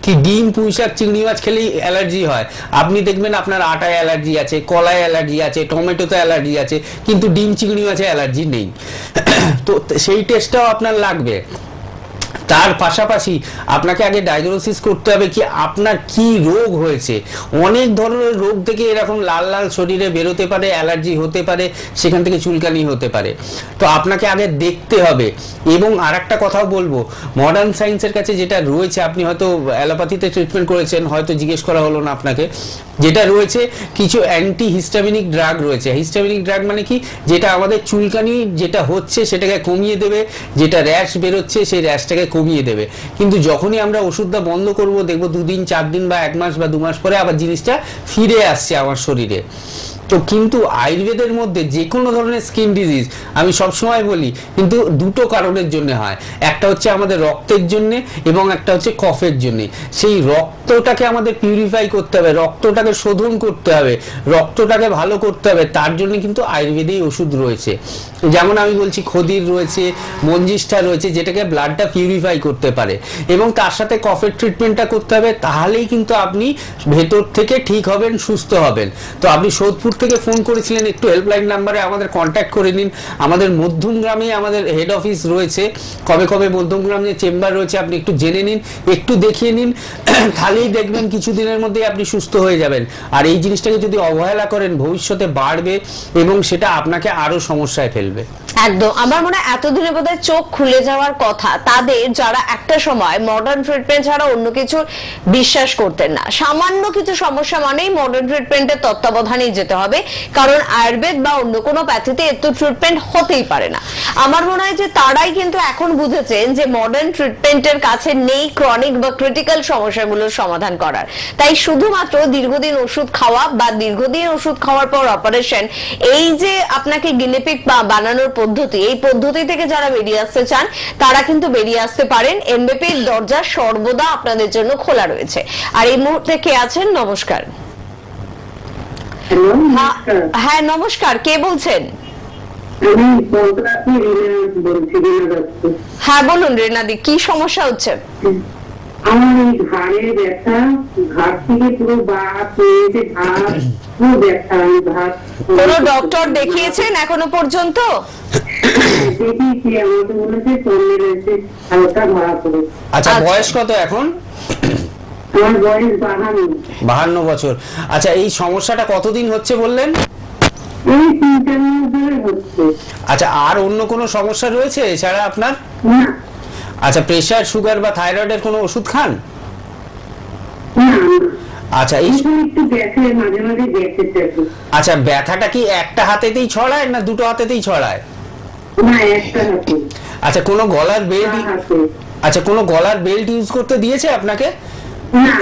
কি ডিম পুঁই শাক চিংড়ি মাছ খেলেই অ্যালার্জি হয়। আপনি দেখবেন আপনার আটায় অ্যালার্জি আছে, কলায় অ্যালার্জি আছে, টমেটোতে অ্যালার্জি আছে, কিন্তু ডিম চিংড়ি মাছে অ্যালার্জি নেই। তো সেই টেস্টটাও আপনার লাগবে। তার পাশাপাশি আপনাকে আগে ডায়াগনোসিস করতে হবে কি আপনার কি রোগ হয়েছে। অনেক ধরনের রোগ থেকে এরকম লাল লাল শরীরে বেরোতে পারে, অ্যালার্জি হতে পারে, সেখান থেকে চুলকানি হতে পারে। তো আপনাকে আগে দেখতে হবে। এবং আরেকটা কথাও বলবো, মডার্ন সায়েন্সের কাছে যেটা রয়েছে, আপনি হয়তো অ্যালোপ্যাথিতে ট্রিটমেন্ট করেছেন, হয়তো জিজ্ঞেস করা হলো না আপনাকে, যেটা রয়েছে কিছু অ্যান্টি হিস্টামিনিক ড্রাগ রয়েছে। হিস্টামিনিক ড্রাগ মানে কি, যেটা আমাদের চুলকানি যেটা হচ্ছে সেটাকে কমিয়ে দেবে, যেটা র্যাশ বেরোচ্ছে সেই র্যাশটাকে কমিয়ে দেবে। কিন্তু যখনই আমরা ওষুধটা বন্ধ করব, দেখবো 2 দিন 4 দিন বা 1 মাস বা 2 মাস পরে আবার জিনিসটা ফিরে আসছে আমার শরীরে। তো কিন্তু আয়ুর্বেদের মধ্যে যে কোনো ধরনের স্কিন ডিজিজ আমি সবসময় বলি কিন্তু 2টো কারণের জন্য হয়। একটা হচ্ছে আমাদের রক্তের জন্য এবং একটা হচ্ছে কফের জন্য। সেই রক্তটাকে আমাদের পিউরিফাই করতে হবে, রক্তটাকে শোধন করতে হবে, রক্তটাকে ভালো করতে হবে। তার জন্য কিন্তু আয়ুর্বেদেই ওষুধ রয়েছে। যেমন আমি বলছি খদির রয়েছে, মঞ্জিষ্ঠা রয়েছে, যেটাকে ব্লাডটা পিউরিফাই করতে পারে, এবং তার সাথে কফের ট্রিটমেন্টটা করতে হবে। তাহলেই কিন্তু আপনি ভেতর থেকে ঠিক হবেন, সুস্থ হবেন। তো আপনি সোদপুর থেকে ফোন করেছিলেন, একটু হেল্পলাইন নাম্বারে আমাদের কন্ট্যাক্ট করে নিন। আমাদের মধ্যমগ্রামে আমাদের হেড অফিস রয়েছে, কবে কবে মধ্যমগ্রামে চেম্বার রয়েছে, আপনি একটু জেনে নিন, একটু দেখিয়ে নিন, তাহলেই দেখবেন কিছুদিনের মধ্যেই আপনি সুস্থ হয়ে যাবেন। আর এই জিনিসটাকে যদি অবহেলা করেন ভবিষ্যতে বাড়বে এবং সেটা আপনাকে আরো সমস্যায় ফেলবে। একদম। আমার মনে হয় এতদিনে বোধহয় চোখ খুলে যাওয়ার কথা তাদের, যারা একটা সময় মডার্ন ট্রিটমেন্ট ছাড়া অন্য কিছু বিশ্বাস করতেন না। সামান্য কিছু সমস্যা মানেই মডার্ন ট্রিটমেন্টের তত্ত্বাবধানেই যেতে হবে, কারণ আয়ুর্বেদ বা অন্য কোনো প্যাথিতে এত ট্রিটমেন্ট হতেই পারে না। আমার মনে হয় যে তারাই কিন্তু এখন বুঝেছেন যে মডার্ন ট্রিটমেন্টের কাছে নেই ক্রনিক বা ক্রিটিক্যাল সমস্যাগুলোর সমাধান করার। তাই শুধুমাত্র দীর্ঘদিন ওষুধ খাওয়া বা দীর্ঘদিন ওষুধ খাওয়ার পর অপারেশন, এই যে আপনাকে গিনিপিগ বানানোর পদ্ধতি, এই পদ্ধতি থেকে যারা বেরিয়ে আসতে চান তারা কিন্তু বেরিয়ে আসতে পারেন। এনবিপির দরজা সর্বদা আপনাদের জন্য খোলা রয়েছে। আর এই মুহূর্তে কে আছেন? নমস্কার। হ্যাঁ নমস্কার, কে বলছেন? হ্যাঁ বলুন রেনাদি, কি সমস্যা হচ্ছে? আমার এই ঘাড়ে ব্যথা, ঘাট থেকে পুরো বাত হয়েছে, ঘাট পুরো ব্যথা। কোন ডক্টর দেখিয়েছেন এখনো পর্যন্ত? দেখিয়েছি, আমাকে বলেছে চলে রয়েছে, হালকা ধরা পড়ে। আচ্ছা, বয়স কত এখন? আমার বয়স 52 বছর। আচ্ছা, এই সমস্যাটা কতদিন হচ্ছে বললেন? এই 3-4 মাস ধরে হচ্ছে। আচ্ছা, আর অন্য কোনো সমস্যা রয়েছে এছাড়া আপনার? না আচ্ছা, প্রেসার, সুগার বা থাইরয়েডের কোনো ওষুধ খান? না, আচ্ছা, এই একটু ব্যথা, মাঝে মাঝে ব্যথা। আচ্ছা, ব্যথাটা কি একটা হাতেতেই ছড়ায় না দুটো হাতেতেই ছড়ায়? না, একটা হাতে। আচ্ছা, কোনো গলার বেল্ট? আচ্ছা, কোনো গলার বেল্ট ইউজ করতে দিয়েছে আপনাকে? না না,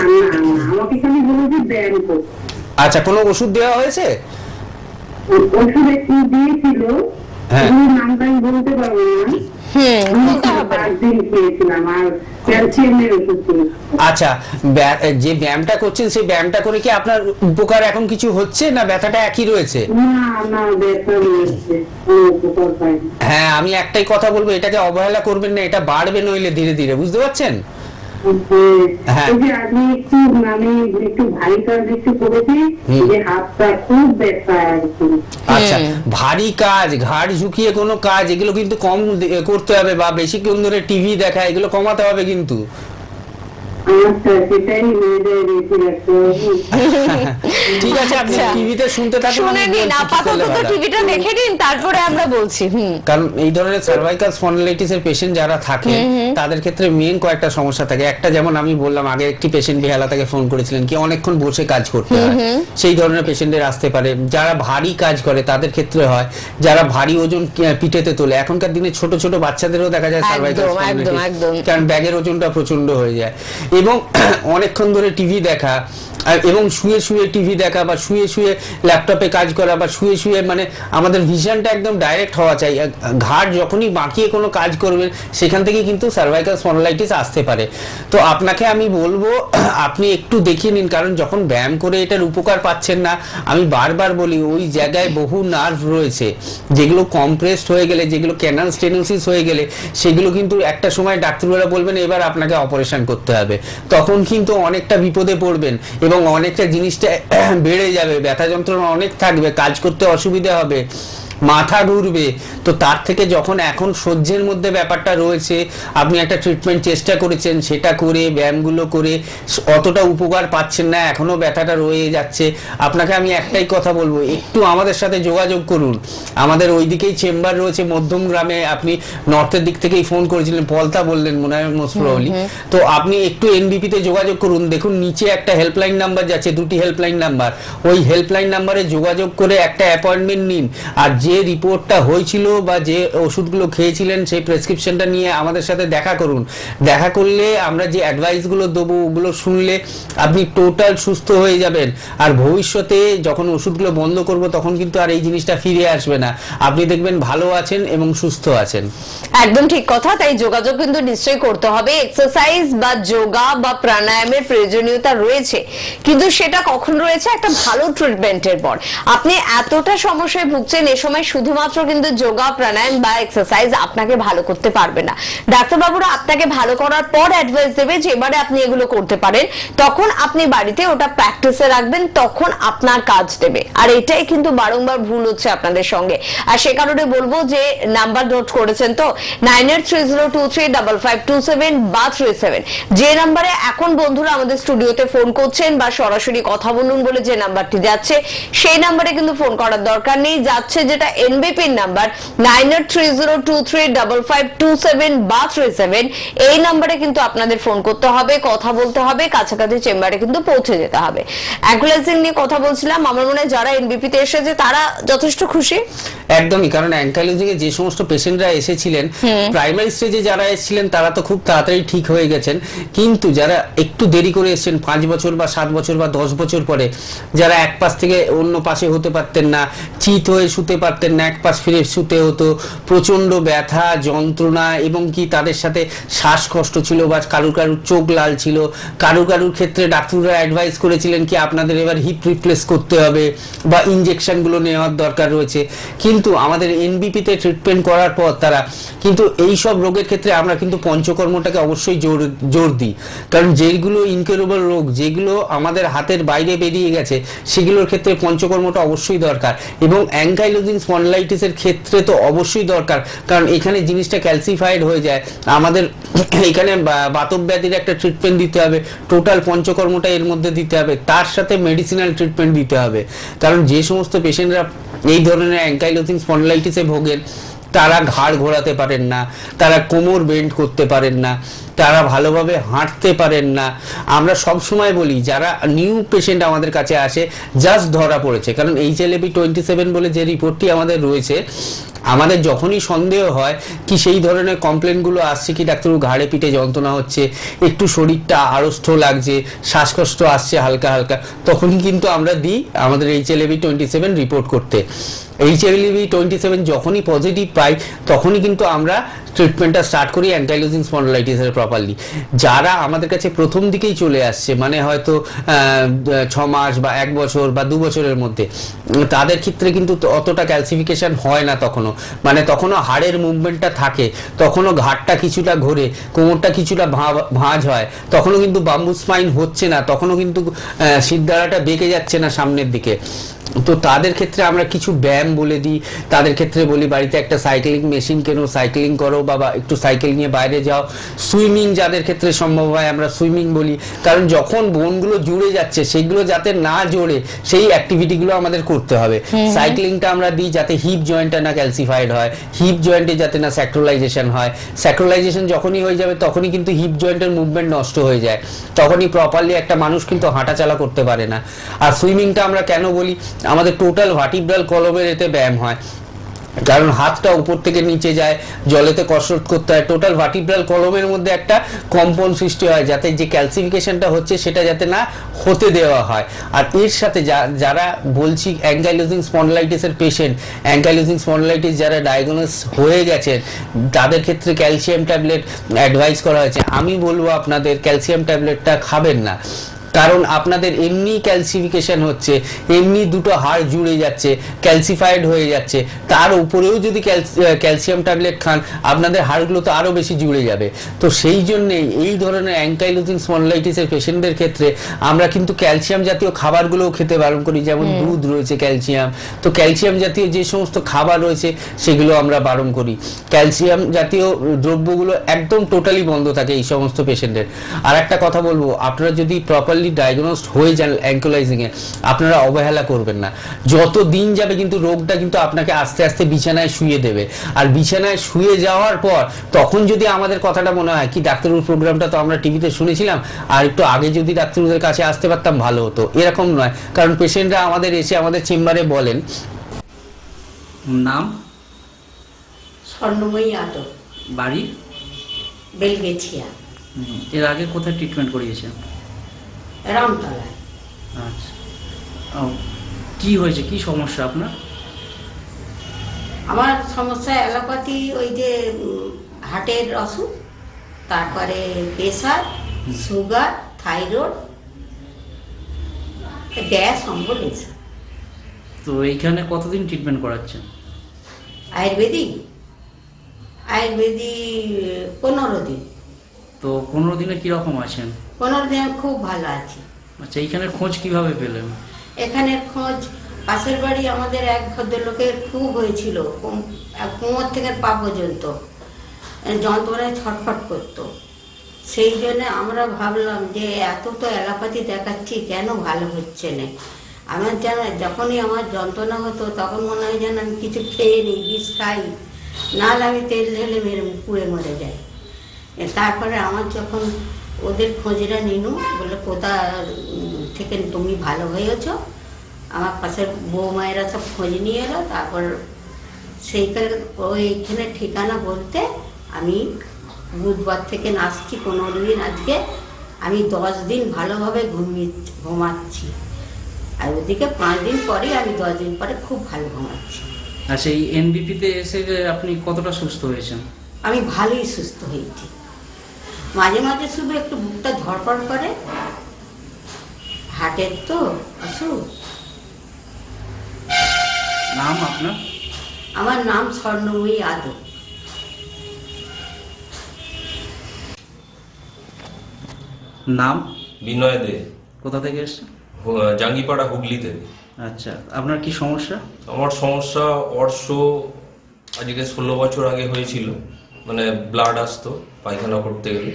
আমাকে খালি বলেছে ব্যায়াম করতে। আচ্ছা, কোনো ওষুধ দেওয়া হয়েছে? ওষুধ একটু দিয়েছিল, নামটা আমি বলতে পারবো না। আচ্ছা, যে ব্যায়ামটা করছেন সেই ব্যায়ামটা করে কি আপনার উপকার এখন কিছু হচ্ছে না ব্যথাটা একই রয়েছে? হ্যাঁ, আমি একটাই কথা বলবো, এটাকে অবহেলা করবেন না, এটা বাড়বে নইলে ধীরে ধীরে, বুঝতে পারছেন? হ্যাঁ, আমি একটু ভারী কাজ একটু করেছি, হাতটা খুব ব্যথা। আচ্ছা, ভারী কাজ, ঘাড় ঝুঁকিয়ে কোনো কাজ, এগুলো কিন্তু কম করতে হবে, বা বেশিক্ষণ ধরে টিভি দেখা, এগুলো কমাতে হবে কিন্তু। ঠিক আছে, আপনি টিভিতে শুনতে থাকুন, শুনে নিন, আপাতত টিভিটা দেখে নিন, তারপরে আমরা বলছি। কারণ এই ধরনের সার্ভাইকাল স্পন্ডিলাইটিস এর পেশেন্ট যারা থাকে তাদের ক্ষেত্রে মেইন কয়েকটা সমস্যা থাকে। একটা, যেমন আমি বললাম আগে, একটি পেশেন্ট বেহালা থেকে ফোন করেছিলেন কি অনেকক্ষণ বসে কাজ করতে হয়, সেই ধরনের পেশেন্টের আসতে পারে। যারা ভারী কাজ করে তাদের ক্ষেত্রে হয়, যারা ভারী ওজন পিঠেতে তোলে, এখনকার দিনে ছোট ছোট বাচ্চাদেরও দেখা যায় সার্ভাইকাল স্পন্ডিলাইটিস, কারণ ব্যাগের ওজনটা প্রচন্ড হয়ে যায়। এবং অনেকক্ষণ ধরে টিভি দেখা, এবং শুয়ে শুয়ে টিভি দেখা, বা শুয়ে শুয়ে ল্যাপটপে কাজ করা, বা শুয়ে শুয়ে, মানে আমাদের ভিশনটা একদম ডাইরেক্ট হওয়া চাই। ঘাড় যখনই বাঁকিয়ে কোনো কাজ করবেন সেখান থেকে কিন্তু সার্ভাইকাল স্পন্ডিলাইটিস আসতে পারে। তো আপনাকে আমি বলবো আপনি একটু দেখিয়ে নিন, কারণ যখন ব্যায়াম করে এটার উপকার পাচ্ছেন না, আমি বারবার বলি ওই জায়গায় বহু নার্ভ রয়েছে যেগুলো কম্প্রেসড হয়ে গেলে, যেগুলো ক্যানাল স্টেনোসিস হয়ে গেলে, সেগুলো কিন্তু একটা সময় ডাক্তাররা বলবেন এবার আপনাকে অপারেশন করতে হবে, তখন কিন্তু অনেকটা বিপদে পড়বেন এবং অনেকটা জিনিসটা বেড়ে যাবে, ব্যথা যন্ত্রণা অনেক থাকবে, কাজ করতে অসুবিধা হবে, মাথা ঘুরবে। তো তার থেকে যখন এখন সহ্যের মধ্যে ব্যাপারটা রয়েছে, আপনি একটা ট্রিটমেন্ট চেষ্টা করেছেন, সেটা করে ব্যায়ামগুলো করে অতটা উপকার পাচ্ছেন না, এখনো ব্যথাটা রয়ে যাচ্ছে, আপনাকে আমি একটাই কথা বলবো, একটু আমাদের সাথে যোগাযোগ করুন। আমাদের ওইদিকেই চেম্বার রয়েছে মধ্যম গ্রামে, আপনি নর্থের দিক থেকেই ফোন করেছিলেন, পলতা বললেন মনে হয় মোস্ট প্রবাবলি, তো আপনি একটু এনবিপিতে যোগাযোগ করুন। দেখুন নিচে একটা হেল্পলাইন নাম্বার যাচ্ছে, 2টি হেল্পলাইন নাম্বার, ওই হেল্পলাইন নাম্বারে যোগাযোগ করে একটা অ্যাপয়েন্টমেন্ট নিন। আর যে রিপোর্টটা হয়েছিল বা যে ওষুধগুলো খেয়েছিলেন সেই প্রেসক্রিপশনটা নিয়ে আমাদের সাথে দেখা করুন। দেখা করলে আমরা যে অ্যাডভাইসগুলো দেবো ওগুলো শুনলে আপনি টোটাল সুস্থ হয়ে যাবেন। আর ভবিষ্যতে যখন ওষুধগুলো বন্ধ করব তখন কিন্তু আর এই জিনিসটা ফিরে আসবে না, আপনি দেখবেন ভালো আছেন এবং সুস্থ আছেন। একদম ঠিক কথা, তাই যোগাযোগ কিন্তু নিশ্চয়ই করতে হবে। এক্সারসাইজ বা যোগা বা প্রাণায়ামের প্রয়োজনীয়তা রয়েছে, কিন্তু সেটা কখন রয়েছে? একটা ভালো ট্রিটমেন্টের পর। আপনি এতটা সমস্যায় ভুগছেন, এ সময় শুধুমাত্র কিন্তু যোগা, প্রাণায়াম বা এক্সারসাইজ আপনাকে ভালো করতে পারবে না। ডাক্তারবাবুরা আপনাকে ভালো করার পর অ্যাডভাইস দেবে যে এবারে আপনি এগুলো করতে পারেন, তখন আপনি বাড়িতে ওটা প্র্যাকটিসে রাখবেন, তখন আপনার কাজ দেবে। আর এটাই কিন্তু বারংবার ভুল হচ্ছে আপনাদের সঙ্গে। আর সে কারণে বলবো যে নাম্বার নোট করেছেন তো, 9830235527 বা 37, যে নাম্বারে এখন বন্ধুরা আমাদের স্টুডিওতে ফোন করছেন বা সরাসরি কথা বলুন বলে যে নাম্বারটি যাচ্ছে, সেই নাম্বারে কিন্তু ফোন করার দরকার নেই। যাচ্ছে যেটা এনবিপির নাম্বার 9830235527 বা 37, এই নাম্বারে কিন্তু আপনাদের ফোন করতে হবে, কথা বলতে হবে, কাছাকাছি চেম্বারে কিন্তু পৌঁছে যেতে হবে। অ্যাঙ্কুলাইজিং নিয়ে কথা বলছিলাম, আমার মনে হয় যারা এনবিপিতে এসেছে তারা যথেষ্ট খুশি। একদমই, কারণ অ্যাঙ্কাইলোজিং এ যে সমস্ত পেশেন্টরা এসেছিলেন প্রাইমারি স্টেজে যারা এসেছিলেন তারা তো খুব তাড়াতাড়ি ঠিক হয়ে গেছেন, কিন্তু যারা একটু দেরি করে এসেছেন 5 বছর বা 7 বছর বা 10 বছর পরে, যারা এক পাশ থেকে অন্য পাশে হতে পারতেন না, চিত হয়ে শুতে পারতেন না, এক পাশ ফিরে শুতে হতো, প্রচন্ড ব্যথা যন্ত্রণা এবং কি তাদের সাথে শ্বাসকষ্ট ছিল, বা কারুর কারুর চোখ লাল ছিল, কারুর কারুর ক্ষেত্রে ডাক্তাররা অ্যাডভাইস করেছিলেন কি আপনাদের এবার হিপ রিপ্লেস করতে হবে বা ইনজেকশনগুলো নেওয়ার দরকার রয়েছে। কিন্তু আমাদের এনবিপিতে ট্রিটমেন্ট করার পর তারা কিন্তু এই সব রোগের ক্ষেত্রে আমরা কিন্তু পঞ্চকর্মটাকে অবশ্যই জোর দিই, কারণ যেগুলো ইনকিউরেবল রোগ, যেগুলো আমাদের হাতের বাইরে বেরিয়ে গেছে, সেগুলোর ক্ষেত্রে পঞ্চকর্মটা অবশ্যই দরকার। এবং অ্যাঙ্কাইলোজিং স্পন্ডিলাইটিসের ক্ষেত্রে তো অবশ্যই দরকার, কারণ এখানে জিনিসটা ক্যালসিফাইড হয়ে যায়, আমাদের এখানে বাতক ব্যাধির একটা ট্রিটমেন্ট দিতে হবে, টোটাল পঞ্চকর্মটা এর মধ্যে দিতে হবে, তার সাথে মেডিসিনাল ট্রিটমেন্ট দিতে হবে। কারণ যে সমস্ত পেশেন্টরা এই ধরনের অ্যাঙ্কাইলোজিং স্পন্ডিলাইটিসে ভোগেন তারা ঘাড় ঘোরাতে পারেন না, তারা কোমর বেন্ড করতে পারেন না, তারা ভালোভাবে হাঁটতে পারেন না। আমরা সব সময় বলি যারা নিউ পেশেন্ট আমাদের কাছে আসে জাস্ট ধরা পড়েছে, কারণ HLA-B27 বলে যে রিপোর্টটি আমাদের রয়েছে, আমাদের যখনই সন্দেহ হয় কি সেই ধরনের কমপ্লেনগুলো আসছে কি ডাক্তারবাবু ঘাড়ে পিঠে যন্ত্রণা হচ্ছে, একটু শরীরটা আড়ষ্ট লাগছে, শ্বাসকষ্ট আসছে হালকা হালকা, তখনই কিন্তু আমরা দিই আমাদের HLA-B27 রিপোর্ট করতে। HLA-B27 যখনই পজিটিভ পাই তখনই কিন্তু আমরা ট্রিটমেন্টটা স্টার্ট করি অ্যাঙ্কাইলোজিং স্পন্ডিলাইটিসের প্রপারলি। যারা আমাদের কাছে প্রথম দিকেই চলে আসছে, মানে হয়তো 6 মাস বা 1 বছর বা 2 বছরের মধ্যে, তাদের ক্ষেত্রে কিন্তু অতটা ক্যালসিফিকেশন হয় না তখনও, মানে তখনও হাড়ের মুভমেন্টটা থাকে, তখনও ঘাড়টা কিছুটা ঘোরে, কোমরটা কিছুটা ভাঁজ হয়, তখনও কিন্তু বাম্বু স্পাইন হচ্ছে না, তখনও কিন্তু শিরদাঁড়াটা বেঁকে যাচ্ছে না সামনের দিকে। তো তাদের ক্ষেত্রে আমরা কিছু ব্যায়াম বলে দিই, তাদের ক্ষেত্রে বলি বাড়িতে একটা সাইক্লিং মেশিন কেনো, সাইক্লিং করো, বা একটু সাইকেল নিয়ে বাইরে যাও, সুইমিং যাদের ক্ষেত্রে সম্ভব হয় আমরা সুইমিং বলি, কারণ যখন বোনগুলো জুড়ে যাচ্ছে সেগুলো যাতে না জোড়ে সেই অ্যাক্টিভিটিগুলো আমাদের করতে হবে। সাইক্লিংটা আমরা দিই যাতে হিপ জয়েন্টটা না ক্যালসিফাইড হয়, হিপ জয়েন্টে যাতে না স্যাক্রোলাইজেশন হয়, স্যাক্রোলাইজেশন যখনই হয়ে যাবে তখনই কিন্তু হিপ জয়েন্টের মুভমেন্ট নষ্ট হয়ে যায়, তখনই প্রপারলি একটা মানুষ কিন্তু হাঁটাচালা করতে পারে না। আর সুইমিংটা আমরা কেন বলি, আমাদের টোটাল ভার্টিব্রাল কলমের এতে ব্যায়াম হয়, কারণ হাতটা উপর থেকে নিচে যায়, জলেতে কসরত করতে হয়, টোটাল ভার্টিব্রাল কলমের মধ্যে একটা কম্পন সৃষ্টি হয় যাতে যে ক্যালসিফিকেশনটা হচ্ছে সেটা যাতে না হতে দেওয়া হয়। আর এর সাথে যারা বলছি অ্যাঙ্কাইলোজিং স্পন্ডিলাইটিসের পেশেন্ট, অ্যাঙ্কাইলোজিং স্পন্ডিলাইটিস যারা ডায়াগনোস হয়ে গেছেন তাদের ক্ষেত্রে ক্যালসিয়াম ট্যাবলেট অ্যাডভাইস করা হয়েছে। আমি বলবো আপনাদের ক্যালসিয়াম ট্যাবলেটটা খাবেন না, কারণ আপনাদের এমনি ক্যালসিফিকেশন হচ্ছে, এমনি দুটো হাড় জুড়ে যাচ্ছে, ক্যালসিফাইড হয়ে যাচ্ছে, তার উপরেও যদি ক্যালসিয়াম ট্যাবলেট খান আপনাদের হাড়গুলো তো আরও বেশি জুড়ে যাবে। তো সেই জন্যেই এই ধরনের অ্যাঙ্কাইলোজিং স্পন্ডিলাইটিসের পেশেন্টদের ক্ষেত্রে আমরা কিন্তু ক্যালসিয়াম জাতীয় খাবারগুলোও খেতে বারণ করি, যেমন দুধ রয়েছে ক্যালসিয়াম, তো ক্যালসিয়াম জাতীয় যে সমস্ত খাবার রয়েছে সেগুলো আমরা বারণ করি। ক্যালসিয়াম জাতীয় দ্রব্যগুলো একদম টোটালি বন্ধ থাকে এই সমস্ত পেশেন্টের। আর একটা কথা বলবো, আপনারা যদি প্রপারলি ডায়াগনোসড হয়ে যান অ্যাঙ্কাইলোজিং এ, আপনারা অবহেলা করবেন না। যত দিন যাবে কিন্তু রোগটা কিন্তু আপনাকে আস্তে আস্তে বিছানায় শুয়ে দেবে, আর বিছানায় শুয়ে যাওয়ার পর তখন যদি আমাদের কথাটা মনে হয় কি ডাক্তারবাবুর প্রোগ্রামটা তো আমরা টিভিতে শুনেছিলাম, আর একটু আগে যদি ডাক্তারবাবুদের কাছে আসতে পারতাম ভালো হতো, এরকম নয়। কারণ পেশেন্টরা আমাদের এসে আমাদের চেম্বারে বলেন। নাম? স্বর্ণময়ী আদর, বাড়ি? বেলগেছিয়া। এর আগে কোথায় ট্রিটমেন্ট করিয়েছেন? রামতলায়। আচ্ছা, কি হয়েছে, কি সমস্যা আপনার? আমার সমস্যা অ্যালোপ্যাথি, ওই যে হার্টের অসুখ, তারপরে প্রেসার, সুগার, থাইরয়েড, গ্যাস, অম্বল, এসব। তো এইখানে কতদিন ট্রিটমেন্ট করাচ্ছেন? আয়ুর্বেদিক 15 দিন। তো 15 দিনে কিরকম আছেন? 15 দিন খুব ভালো আছি। আচ্ছা, এইখানের খোঁজ কিভাবে পেলেন? এখানের খোঁজ পাশের বাড়ি আমাদের এক ভদ্রলোকের খুব হয়েছিল, কোমর থেকে পা পর্যন্ত যন্ত্রণায় ছটফট করতো। সেই জন্য আমরা ভাবলাম যে এত তো অ্যালোপ্যাথি দেখাচ্ছি, কেন ভালো হচ্ছে না। আমার যখনই আমার যন্ত্রণা হতো তখন মনে হয় যেন আমি কিছু খেয়ে নিই, বিষ খাই, নাহলে আমি তেল ঢেলে পুড়ে মরে যাই। তারপরে আমার যখন ওদের খোঁজটা নিনু, বলে কোথা থেকে তুমি ভালো হয়েছ, আমার পাশের বৌমায়েরা সব খোঁজ নিয়ে এলো। তারপর সেইখানে ওইখানে ঠিকানা বলতে আমি বুধবার থেকে আসছি 15 দিন। আজকে আমি 10 দিন ভালোভাবে ঘুমাচ্ছি, আর ওদিকে 5 দিন পরে আমি 10 দিন পরে খুব ভালো ঘুমাচ্ছি। আচ্ছা, এই এনবিপিতে এসে আপনি কতটা সুস্থ হয়েছেন? আমি ভালোই সুস্থ হয়েছি। মাঝে মাঝে শুধু একটু বুকটা ধড়ফড় করে, হার্টের তো অসুখ। নাম আপনার? আমার নাম স্বর্ণময়ী আদক। নাম? বিনয় দে। কোথা থেকে এসছেন? জাঙ্গিপাড়া, হুগলিতে। আচ্ছা, আপনার কি সমস্যা? আমার সমস্যা অর্শ আজকে 16 বছর আগে হয়েছিল, মানে ব্লাড আসতো পায়খানা করতে গেলে।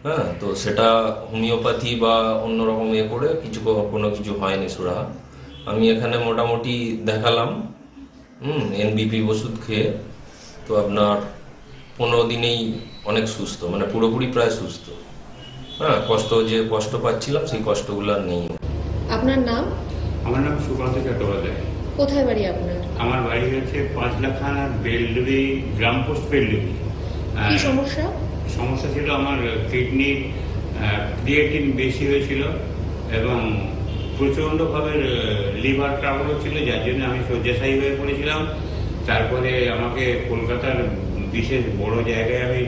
হ্যাঁ, তো সেটা হোমিওপ্যাথি বা অন্যরকম করে কোনো কিছু হয়নি সুরাহা। আমি এখানে মোটামুটি দেখালাম এনবিপি ওষুধ খেয়ে, তো আপনার 15 দিনেই অনেক সুস্থ, মানে পুরোপুরি প্রায় সুস্থ। হ্যাঁ, কষ্ট পাচ্ছিলাম সেই কষ্টগুলো আর নেই। আপনার নাম? আমার নাম সুকান্ত চট্টোপাধ্যায়। কোথায় বাড়ি আপনার? আমার বাড়ি হচ্ছে 5 লাখানা বেলডুবি, গ্রাম পোস্ট বেলডুবি। কি সমস্যা? সমস্যা ছিল আমার কিডনির ক্রিয়েটিন বেশি হয়েছিল এবং প্রচণ্ডভাবে লিভার ট্রাবল ছিল, যার জন্য আমি শয্যাশায়ী হয়ে পড়েছিলাম। তারপরে আমাকে কলকাতার বিশেষ বড় জায়গায় আমি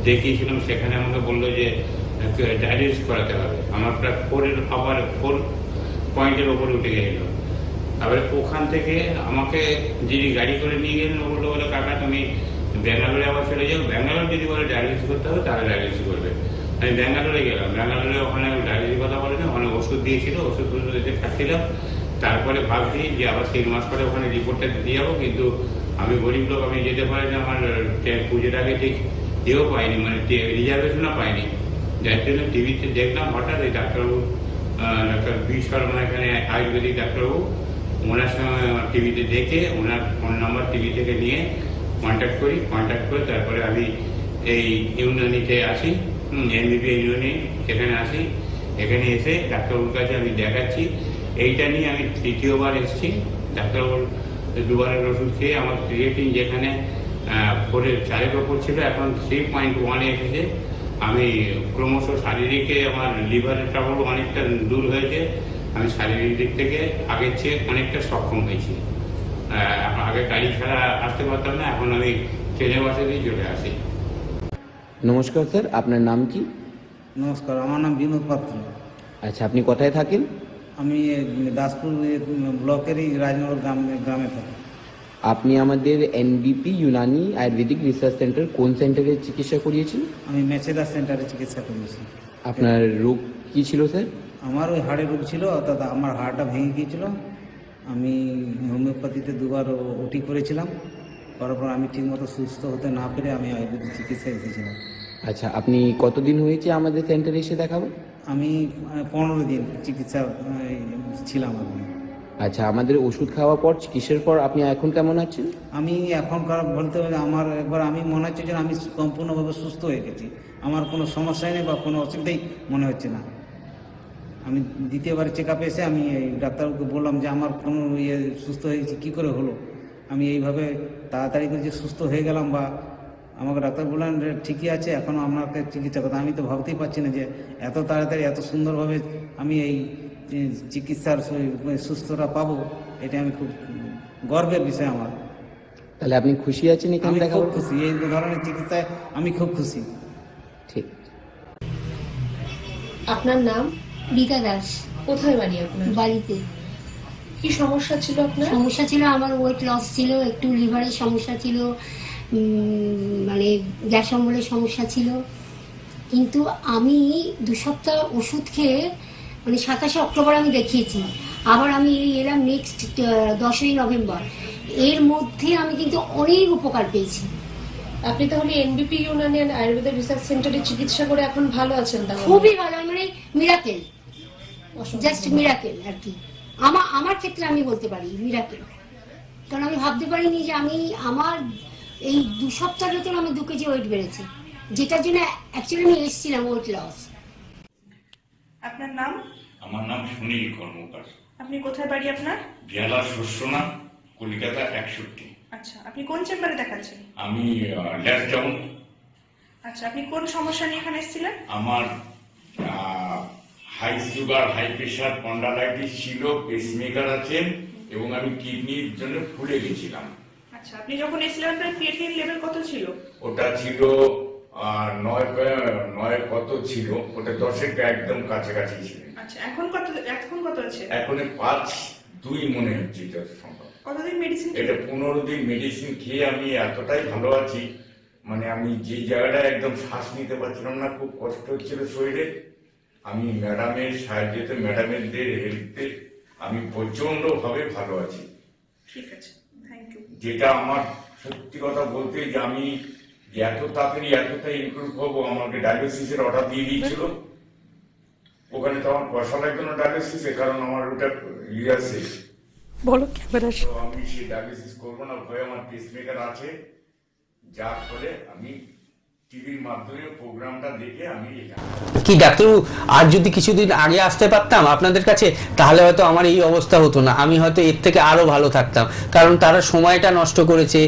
দেখিয়েছিলাম, সেখানে আমাকে বললো যে ডায়ালিসিস করাতে হবে। আমার প্রায় 4 পয়েন্টের ওপরে উঠে গেছিল। তারপরে ওখান থেকে আমাকে যিনি গাড়ি করে নিয়ে গেলেন, ও বললো কাকা তুমি ব্যাঙ্গালোরে আবার চলে যাও, ব্যাঙ্গালোর যদি বলে ডায়ালিসিস করতে হবে তাহলে ডায়ালিসিস করবে। আমি ব্যাঙ্গালোরে গেলাম, ব্যাঙ্গালোরে ওখানে ডায়ালিসিস কথা বলে না, ওখানে ওষুধ দিয়েছিল, ওষুধগুলো এসে খাচ্ছিলাম। তারপরে ভাবছি যে আবার 3 মাস পরে ওখানে রিপোর্টটা দিয়ে যাবো, কিন্তু আমি গরিব লোক, আমি যেতে পারি না। আমার পুজোর আগে ঠিক ইয়েও পাইনি, মানে রিজার্ভেশনও পাইনি। যার জন্য টিভিতে দেখলাম হঠাৎ এই ডাক্তারবাবু, ডাক্তার বি শর্মা, এখানে আয়ুর্বেদিক ডাক্তারবাবু, ওনার সঙ্গে টিভিতে দেখে ওনার ফোন নাম্বার টিভি থেকে নিয়ে কন্ট্যাক্ট করে তারপরে আমি এই ইউনানিতে আসি, এনবিপি ইউনানি, এখানে আসি। এখানে এসে ডাক্তারবাবুর কাছে আমি দেখাচ্ছি। এইটা নিয়ে আমি 3য় বার এসেছি। ডাক্তারবাবুর 2বারের ওষুধ খেয়ে আমার ক্রিয়েটিন যেখানে 4-এর ওপর ছিল, এখন 3.1 এসেছে। আমি ক্রমশ শারীরিকে আমার লিভারের ট্রাবল অনেকটা দূর হয়েছে। আমি শারীরিক দিক থেকে আগের চেয়ে অনেকটা সক্ষম হয়েছি। আগে গাড়ি ছাড়া আসতে পারতাম না, এখন আমি ট্রেনে বাসে দিয়ে চলে আসি। নমস্কার স্যার, আপনার নাম কি? নমস্কার, আমার নাম বিনোদ পাত্র। আচ্ছা, আপনি কোথায় থাকেন? আমি দাসপুর ব্লকেরই রাজনগর গ্রামে থাকি। আপনি আমাদের এনবিপি ইউনানি আয়ুর্বেদিক রিসার্চ সেন্টার কোন সেন্টারে চিকিৎসা করিয়েছেন? আমি মেচেদা সেন্টারে চিকিৎসা করিয়েছি। আপনার রোগ কি ছিল স্যার? আমার ওই হাড়ের রোগ ছিল, অর্থাৎ আমার হাড়টা ভেঙে গিয়েছিল। আমি হোমিওপ্যাথিতে 2বার ওটি করেছিলাম, করার পর আমি ঠিকমতো সুস্থ হতে না পেরে আমি আয়ুর্বেদিক চিকিৎসা এসেছিলাম। আচ্ছা, আপনি কতদিন হয়েছে আমাদের সেন্টারে এসে দেখাবেন? আমি 15 দিন চিকিৎসা ছিলাম আমি। আচ্ছা, আমাদের ওষুধ খাওয়ার পর, চিকিৎসার পর আপনি এখন কেমন আছেন? আমি এখনকার বলতে হলে আমার একবার আমি মনে হচ্ছে যে আমি সম্পূর্ণভাবে সুস্থ হয়ে গেছি। আমার কোনো সমস্যাই নেই বা কোনো অসুবিধাই মনে হচ্ছে না। আমি 2য়বার চেক আপে এসে আমি এই ডাক্তারবাবুকে বললাম যে আমার কোনো সুস্থ হয়েছি কী করে হলো। আমি এইভাবে তাড়াতাড়ি করে যে সুস্থ হয়ে গেলাম, বা আমাকে ডাক্তার বললেন যে ঠিকই আছে, এখনও আপনাকে চিকিৎসা করতে। আমি তো ভাবতেই পারছি না যে এত তাড়াতাড়ি এত সুন্দরভাবে আমি এই চিকিৎসার সুস্থতা পাবো। এটা আমি খুব গর্বের বিষয় আমার। তাহলে আপনি খুশি আছেন এখানে? আমি খুব খুশি, এই ধরনের চিকিৎসায় আমি খুব খুশি। ঠিক। আপনার নাম? রীতা দাস। কোথায় বাড়ি আপনার? বাড়িতে। কি সমস্যা ছিল আপনার? সমস্যা ছিল আমার ওয়েট লস ছিল, একটু লিভারের সমস্যা ছিল, মানে গ্যাস অম্বলের সমস্যা ছিল। কিন্তু আমি 2 সপ্তাহ ওষুধ খেয়ে, মানে 27 অক্টোবর আমি দেখিয়েছি, আবার আমি এলাম নেক্সট 10ই নভেম্বর। এর মধ্যে আমি কিন্তু অনেক উপকার পেয়েছি। আপনি তাহলে এনবিপি ইউনানি আয়ুর্বেদিক রিসার্চ সেন্টারে চিকিৎসা করে এখন ভালো আছেন? খুবই ভালো, মানে মিরাকেল, জাস্ট মিরাকেল আর কি। আমার ক্ষেত্রে আমি বলতে পারি মিরাকেল, কারণ আমি ভাবতে পারিনি যে আমার এই 2 সপ্তাহের ভেতর আমি 2 কেজি ওয়েট বেড়েছে, যেটার জন্য অ্যাকচুয়ালি আমি এসেছিলাম ওয়েট লস। আপনার নাম? আমার নাম সুনীল কর্মকার। আপনি কোথায় বাড়ি আপনার? জেলা শস্যনা, কলকাতা 61। আচ্ছা, আপনি কোন চেম্বারে দেখাচ্ছেন? আমি ল্যাপটাউন। আচ্ছা, আপনি কোন সমস্যা নিয়ে এখানে এসেছিলেন? আমার high sugar, high pressure, spondylitis ছিল, পেসমেকার আছে এবং আমি কিডনির জন্য ফুলে গেছিলাম। আচ্ছা, আপনি যখন এসেছিলেন আপনার ক্রিয়েটিনিন লেভেল কত ছিল? ওটা ছিল 9 কত ছিল, ওটা 10-এর একদম কাছাকাছি ছিল। আচ্ছা, এখন কত আছে? এখন 5.2 মনে হচ্ছে যত সম্ভব। কতদিন মেডিসিন? এটা 15 দিন মেডিসিন খেয়ে আমি এতটাই ভালো আছি, মানে আমি যে জায়গাটায় একদম শ্বাস নিতে পারছিলাম না, খুব কষ্ট হচ্ছিল শরীরে, আমি ম্যাডামের সাহায্যে, ম্যাডামের হেল্পে আমি প্রচন্ড ভাবে ভালো আছি। ঠিক আছে, থ্যাংক ইউ। যেটা আমার সত্যি কথা বলতে যে আমি এত তাড়াতাড়ি এতটা ইমপ্রুভ হবো, আমাকে ডায়ালিসিসের অর্ডার দিয়ে দিয়েছিল, ওখানে তো আমার পয়সা লাগবে না ডায়ালিসিসে, কারণ আমার ওটা ইয়ার শেষ। বলো ক্যামেরা। আমি সেই ডায়ালিসিস করবো না, ভয়ে আমার পেসমেকার আছে, যার ফলে আমি টিভির মাধ্যমে প্রোগ্রামটা দেখে আমি কি ডাক্তারবাবু, আর যদি কিছুদিন আগে আসতে পারতাম আপনাদের কাছে, তাহলে হয়তো আমার এই অবস্থা হতো না, আমি হয়তো এর থেকে আরো ভালো থাকতাম। কারণ তারা সময়টা নষ্ট করেছে,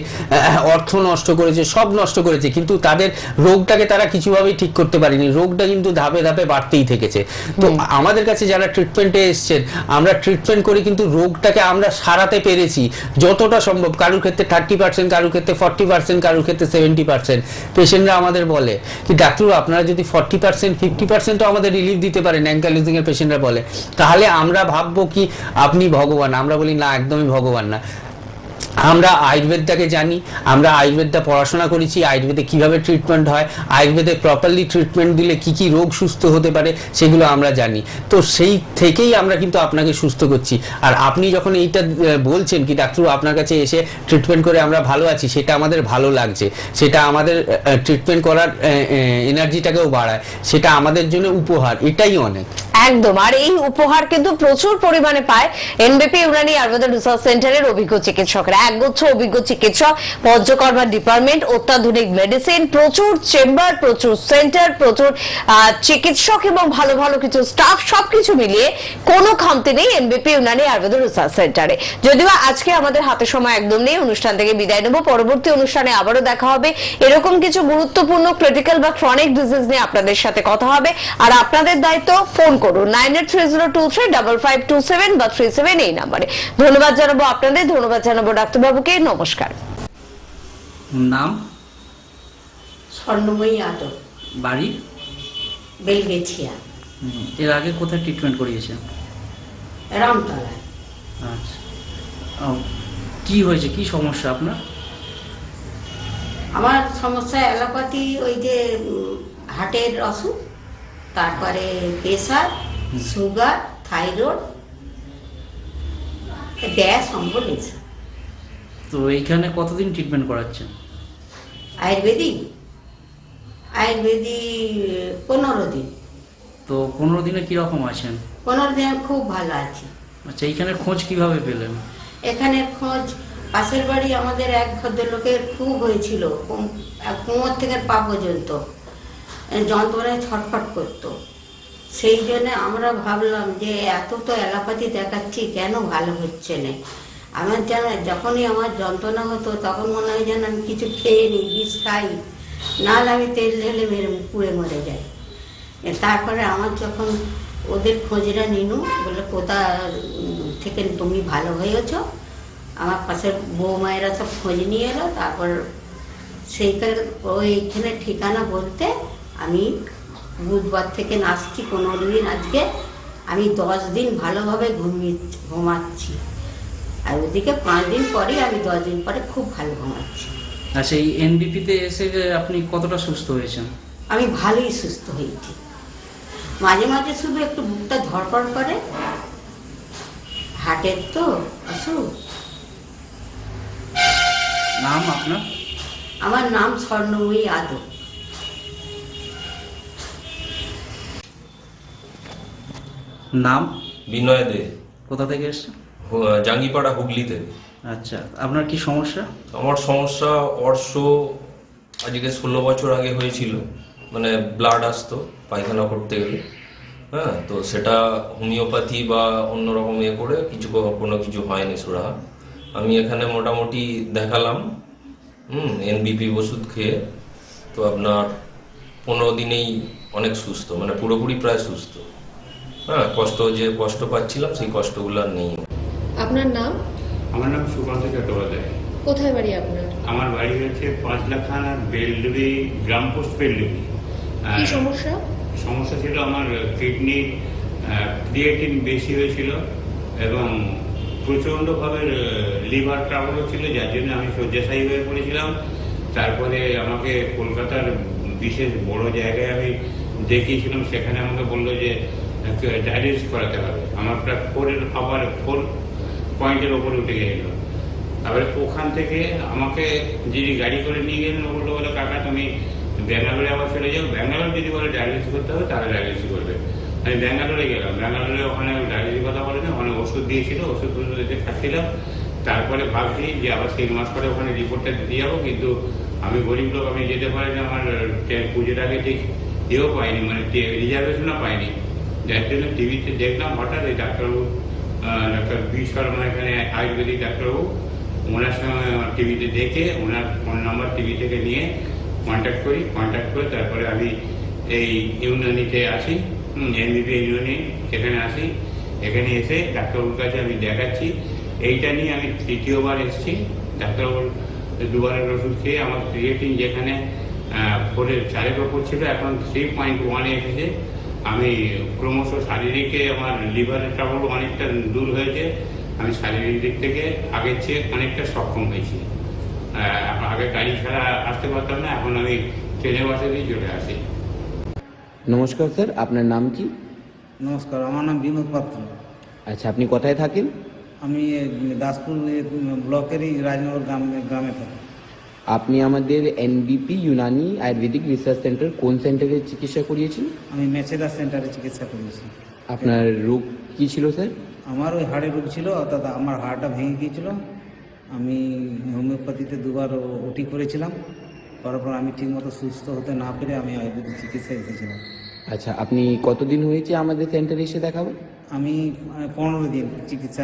অর্থ নষ্ট করেছে, সব নষ্ট করেছে, কিন্তু তাদের রোগটাকে তারা কিছুভাবেই ঠিক করতে পারেনি। রোগটা কিন্তু ধাপে ধাপে বাড়তেই থেকেছে। তো আমাদের কাছে যারা ট্রিটমেন্টে এসছেন, আমরা ট্রিটমেন্ট করে কিন্তু রোগটাকে আমরা সারাতে পেরেছি যতটা সম্ভব। কারোর ক্ষেত্রে 30%, কারোর ক্ষেত্রে 40%, কারোর ক্ষেত্রে 70%। পেশেন্টরা আমাদের বলে কি ডাক্তারবাবু আপনারা যদি 40%, 50% আমাদের রিলিফ দিতে পারেন, অ্যাঙ্কাইলোজিং এর পেশেন্টরা বলে, তাহলে আমরা ভাববো কি আপনি ভগবান। আমরা বলি না, একদমই ভগবান না। আমরা আয়ুর্বেদটাকে জানি, আমরা আয়ুর্বেদটা পড়াশোনা করেছি, আয়ুর্বেদে কিভাবে ট্রিটমেন্ট হয়, আয়ুর্বেদে প্রপারলি ট্রিটমেন্ট দিলে কি কি রোগ সুস্থ হতে পারে সেগুলো আমরা জানি। তো সেই থেকেই আমরা কিন্তু আপনাকে সুস্থ করছি। আর আপনি যখন এইটা বলছেন কি ডাক্তারবাবু আপনার কাছে এসে ট্রিটমেন্ট করে আমরা ভালো আছি, সেটা আমাদের ভালো লাগছে, সেটা আমাদের ট্রিটমেন্ট করার এনার্জিটাকেও বাড়ায়, সেটা আমাদের জন্য উপহার, এটাই অনেক। একদম। আর এই উপহার কিন্তু প্রচুর পরিমাণে পায় এনবিপি ইউনানি আয়ুর্বেদ রিসার্চ সেন্টারের অভিজ্ঞ চিকিৎসকরা। একগুচ্ছ অভিজ্ঞ চিকিৎসক, পঞ্চকর্মা ডিপার্টমেন্ট, অত্যাধুনিক মেডিসিন, প্রচুর চেম্বার, প্রচুর সেন্টার, প্রচুর চিকিৎসক এবং ভালো ভালো কিছু স্টাফ, সবকিছু মিলিয়ে কোনো খামতি নেই এনবিপি ইউনানি আয়ুর্বেদ রিসার্চ সেন্টারে। যদিও আজকে আমাদের হাতে সময় একদম নেই, অনুষ্ঠান থেকে বিদায় নেব। পরবর্তী অনুষ্ঠানে আবারও দেখা হবে, এরকম কিছু গুরুত্বপূর্ণ ক্রিটিক্যাল বা ক্রনিক ডিজিজ নিয়ে আপনাদের সাথে কথা হবে। আর আপনাদের দায়িত্ব ফোন করুন 9830235527 বা 37 এই নাম্বারে। ধন্যবাদ জানাবো আপনাদের, ধন্যবাদ জানাবো ডাক্তারবাবুকে। নমস্কার। নাম? স্বর্ণময়ী আদর, বাড়ি? বেলগেছিয়া। এর আগে কোথায় ট্রিটমেন্ট করিয়েছেন? রামতলায়। আচ্ছা, কি হয়েছে, কি সমস্যা আপনার? আমার সমস্যা অ্যালোপ্যাথি, ওই যে হার্টের অসুখ, তারপরে প্রেসার, সুগার, থাইরয়েড, গ্যাস, অম্বল। তো এইখানে কতদিন ট্রিটমেন্ট করাচ্ছেন? আয়ুর্বেদিক 15 দিন। তো 15 দিনে কিরকম আছেন? 15 দিনে খুব ভালো আছি। আচ্ছা, এইখানে খোঁজ কিভাবে পেলেন? এখানের খোঁজ পাশের বাড়ি আমাদের এক ভদ্রলোকের খুব হয়েছিল, কোমর থেকে পা পর্যন্ত যন্ত্রণায় ছটফট করতো। সেই জন্য আমরা ভাবলাম যে এত তো অ্যালোপ্যাথি দেখাচ্ছি, কেন ভালো হচ্ছে না। আমার যেন যখনই আমার যন্ত্রণা হতো তখন মনে হয় যেন আমি কিছু খেয়ে নিই, বিষ খাই, নাহলে আমি তেল ঢেলে পুড়ে মরে যাই। তারপরে আমার যখন ওদের খোঁজটা নিনু, বলে কোথা থেকে তুমি ভালো হয়েছ, আমার পাশের বৌমায়েরা সব খোঁজ নিয়ে এলো। তারপর সেইখানে ওইখানে ঠিকানা বলতে আমি বুধবার থেকে আসছি, 15 দিন আজকে আমি 10 দিন ভালোভাবে ঘুমাচ্ছি, আর ওদিকে 5 দিন পরে আমি 10 দিন পরে খুব ভালো ঘুমাচ্ছি। আচ্ছা, এই এনবিপিতে এসে আপনি কতটা সুস্থ হয়েছেন? আমি ভালোই সুস্থ হয়েছি। মাঝে মাঝে শুধু একটু বুকটা ধড়ফড় করে, হার্টের তো অসুখ। নাম আপনার? আমার নাম স্বর্ণময়ী আদর। নাম? বিনয় দে। কোথা থেকে এসেছেন? জাঙ্গিপাড়া, হুগলিতে। আচ্ছা, আপনার কি সমস্যা? আমার সমস্যা অর্শ আজকে 16 বছর আগে হয়েছিল, মানে ব্লাড আসতো পায়খানা করতে গেলে। হ্যাঁ, তো সেটা হোমিওপ্যাথি বা অন্যরকম করে কোনো কিছু হয়নি সুরাহা। আমি এখানে মোটামুটি দেখালাম এনবিপি ওষুধ খেয়ে, তো আপনার 15 দিনেই অনেক সুস্থ, মানে পুরোপুরি প্রায় সুস্থ। হ্যাঁ, কষ্ট পাচ্ছিলাম সেই কষ্টগুলো আর নেই। আপনার নাম? আমার নাম সুকান্ত চট্টোপাধ্যায়। কোথায় বাড়ি আপনার? আমার বাড়ি হচ্ছে 5 লাখ থানার বেলডুবি, গ্রাম পোস্ট বেলডুবি। কি সমস্যা? সমস্যা ছিল আমার কিডনির ক্রিয়েটিন বেশি হয়েছিল এবং প্রচণ্ডভাবে লিভার ট্রাবল হচ্ছিল, যার জন্য আমি শয্যাশায়ী হয়ে পড়েছিলাম। তারপরে আমাকে কলকাতার বিশেষ বড় জায়গায় আমি দেখিয়েছিলাম, সেখানে আমাকে বললো যে ডায়ালিসিস করাতে হবে। আমার প্রায় 4 পয়েন্টের ওপরে উঠে গেছিল। তারপরে ওখান থেকে আমাকে যিনি গাড়ি করে নিয়ে গেলেন ও বললো কাকা তুমি ব্যাঙ্গালোরে আবার চলে যাও, ব্যাঙ্গালোর যদি বলে ডায়ালিসিস করতে হবে তাহলে ডায়ালিসিস করবে। আমি ব্যাঙ্গালোরে গেলাম, ব্যাঙ্গালোরে ওখানে ডায়ালিসিস কথা বলে না, ওখানে ওষুধ দিয়েছিল, ওষুধগুলো দিতে খাচ্ছিলাম। তারপরে ভাবছি যে আবার 3 মাস পরে ওখানে রিপোর্টটা দিয়ে যাবো, কিন্তু আমি গরিব লোক, আমি যেতে পারি না, আমার পুজোর আগে ঠিক ইয়েও পাইনি, মানে রিজার্ভেশনও পাইনি। যার জন্য টিভিতে দেখলাম হঠাৎ এই ডাক্তারবাবু, ডাক্তার বি শর্মা, এখানে আয়ুর্বেদিক ডাক্তারবাবু, ওনার সঙ্গে টিভিতে দেখে ওনার ফোন নাম্বার টিভি থেকে নিয়ে কন্ট্যাক্ট করে তারপরে আমি এই ইউনানিতে আসি, এনবিপি ইউনানি এখানে আসি। এখানে এসে ডাক্তারবাবুর কাছে আমি দেখাচ্ছি। এইটা নিয়ে আমি 3য় বার এসেছি। ডাক্তারবাবুর 2বারের ওষুধ খেয়ে আমার ক্রিয়েটিন যেখানে 4-এর ওপর ছিল এখন 3.1-এ এসেছে। আমি ক্রমশ শারীরিকে আমার লিভারের ট্রাবল অনেকটা দূর হয়েছে। আমি শারীরিক দিক থেকে আগের চেয়ে অনেকটা সক্ষম হয়েছি। আগে গাড়ি ছাড়া আসতে পারতাম না, এখন আমি ট্রেনে বাসে দিয়ে চলে আসি। নমস্কার স্যার, আপনার নাম কি? নমস্কার, আমার নাম বিনোদ পাত্র। আচ্ছা, আপনি কোথায় থাকেন? আমি দাসপুর ব্লকেরই রাজনগর গ্রামে থাকি। আপনি আমাদের এনবিপি ইউনানি আয়ুর্বেদিক রিসার্চ সেন্টার কোন সেন্টারে চিকিৎসা করিয়েছেন? আমি মেচেদা সেন্টারে চিকিৎসা করিয়েছি। আপনার রোগ কি ছিল স্যার? আমার ওই হাড়ের রোগ ছিল, অর্থাৎ আমার হাড়টা ভেঙে গিয়েছিল। আমি হোমিওপ্যাথিতে 2বার ওটি করেছিলাম, করার পর আমি ঠিকমতো সুস্থ হতে না পেরে আমি আয়ুর্বেদিক চিকিৎসায় এসেছিলাম। আচ্ছা, আপনি কতদিন হয়েছে আমাদের সেন্টারে এসে দেখাবেন? আমি 15 দিন চিকিৎসা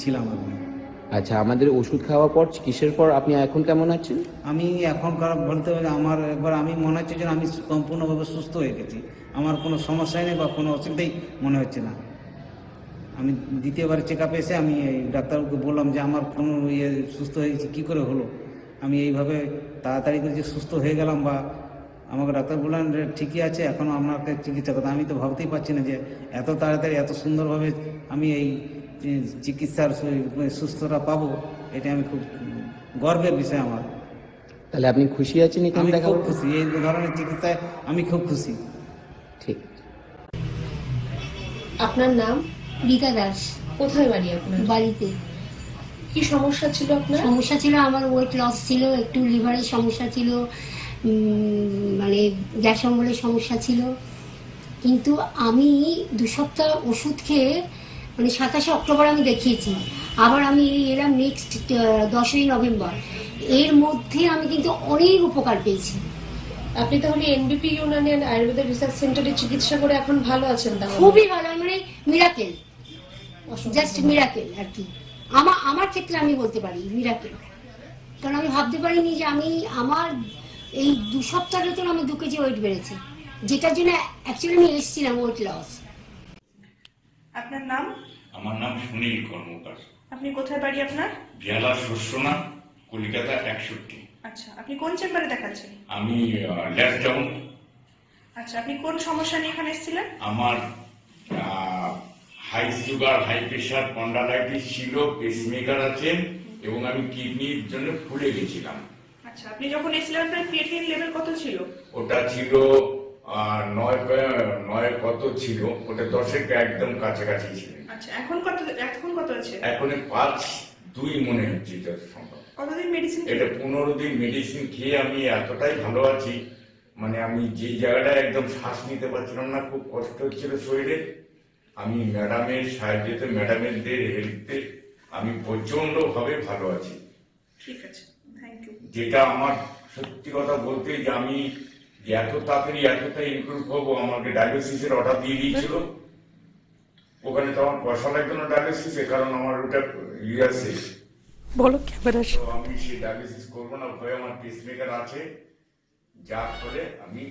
ছিলাম আমি। আচ্ছা, আমাদের ওষুধ খাওয়ার পর, চিকিৎসার পর আপনি এখন কেমন আছেন? আমি এখনকার বলতে হলে আমার একবার আমি মনে হচ্ছে যে আমি সম্পূর্ণভাবে সুস্থ হয়ে গেছি। আমার কোনো সমস্যাই নেই বা কোনো অসুবিধাই মনে হচ্ছে না। আমি 2য়বার চেক আপে এসে আমি এই ডাক্তারবাবুকে বললাম যে আমার কোনো সুস্থ হয়ে গেছি, কী করে হলো? আমি এইভাবে তাড়াতাড়ি করে যে সুস্থ হয়ে গেলাম, বা আমাকে ডাক্তার বললেন যে ঠিকই আছে, এখনও আপনাকে চিকিৎসা করতে। আমি তো ভাবতেই পারছি না যে এত তাড়াতাড়ি এত সুন্দরভাবে আমি এই চিকিৎসার সুস্থতা পাবো। এটা আমি খুব গর্বের বিষয় আমার। তাহলে আপনি খুশি আছেন? আমি খুব খুশি, এই ধরনের চিকিৎসায় আমি খুব খুশি। ঠিক। আপনার নাম? রীতা দাস। কোথায় বাড়ি আপনার? বাড়িতে। কি সমস্যা ছিল আপনার? সমস্যা ছিল আমার ওয়েট লস ছিল, একটু লিভারের সমস্যা ছিল, মানে গ্যাস অম্বলের সমস্যা ছিল। কিন্তু আমি 2 সপ্তাহ ওষুধ খেয়ে, মানে 27 অক্টোবর আমি দেখিয়েছি, আবার আমি এলাম নেক্সট 10ই নভেম্বর। এর মধ্যে আমি কিন্তু অনেক উপকার পেয়েছি। আপনি তাহলে এনবিপি ইউনানি আয়ুর্বেদ রিসার্চ সেন্টারে চিকিৎসা করে এখন ভালো আছেন? খুবই ভালো, মানে মিরাকেল, জাস্ট মিরাকেল আর কি। আমার ক্ষেত্রে আমি বলতে পারি মিরাকেল, কারণ আমি ভাবতে পারিনি যে আমার এই 2 সপ্তাহের ভেতরে আমার 2 কেজি ওয়েট বেড়েছে, যেটার জন্য অ্যাকচুয়ালি আমি এসেছিলাম ওয়েট লস। আপনার নাম? আমার নাম সুনীল কর্মকার। আপনি কোথায় বাড়ি আপনার? জেলা শস্যনা, কলকাতা 61। আচ্ছা, আপনি কোন চেম্বারে দেখাচ্ছেন? আমি লেফট ডাউন। আচ্ছা, আপনি কোন সমস্যা নিয়ে এখানে এসেছিলেন? আমার high sugar, high pressure, spondylitis ছিল, পেসমেকার আছে এবং আমি কিডনির জন্য ফুলে গেছিলাম। আচ্ছা, আপনি যখন এসেছিলেন আপনার ক্রিয়েটিনিন লেভেল কত ছিল? ওটা ছিল 9 কত ছিল, ওটা 10-এর একদম কাছাকাছি ছিল। আচ্ছা, এখন কত আছে? এখন 5.2 মনে হচ্ছে যত সম্ভব। কতদিন মেডিসিন? এটা 15 দিন মেডিসিন খেয়ে আমি এতটাই ভালো আছি, মানে আমি যে জায়গাটায় একদম শ্বাস নিতে পারছিলাম না, খুব কষ্ট হচ্ছিল শরীরে। আমি ম্যাডামের সাহায্যে, ম্যাডামের হেল্পে আমি প্রচন্ড ভাবে ভালো আছি। ঠিক আছে, থ্যাংক ইউ। যেটা আমার সত্যি কথা বলতে, যে আমি এত তাড়াতাড়ি এতটাই ইমপ্রুভ হবো, আমাকে ডায়ালিসিসের অর্ডার দিয়ে দিয়েছিল। ওখানে তো আমার পয়সা লাগতো না ডায়ালিসিসে, কারণ আমার ওটা ইউএসএ বলো ক্যামেরা। তো আমি সেই ডায়ালিসিস করবো না, ভয়ে আমার পেসমেকার আছে, যার ফলে আমি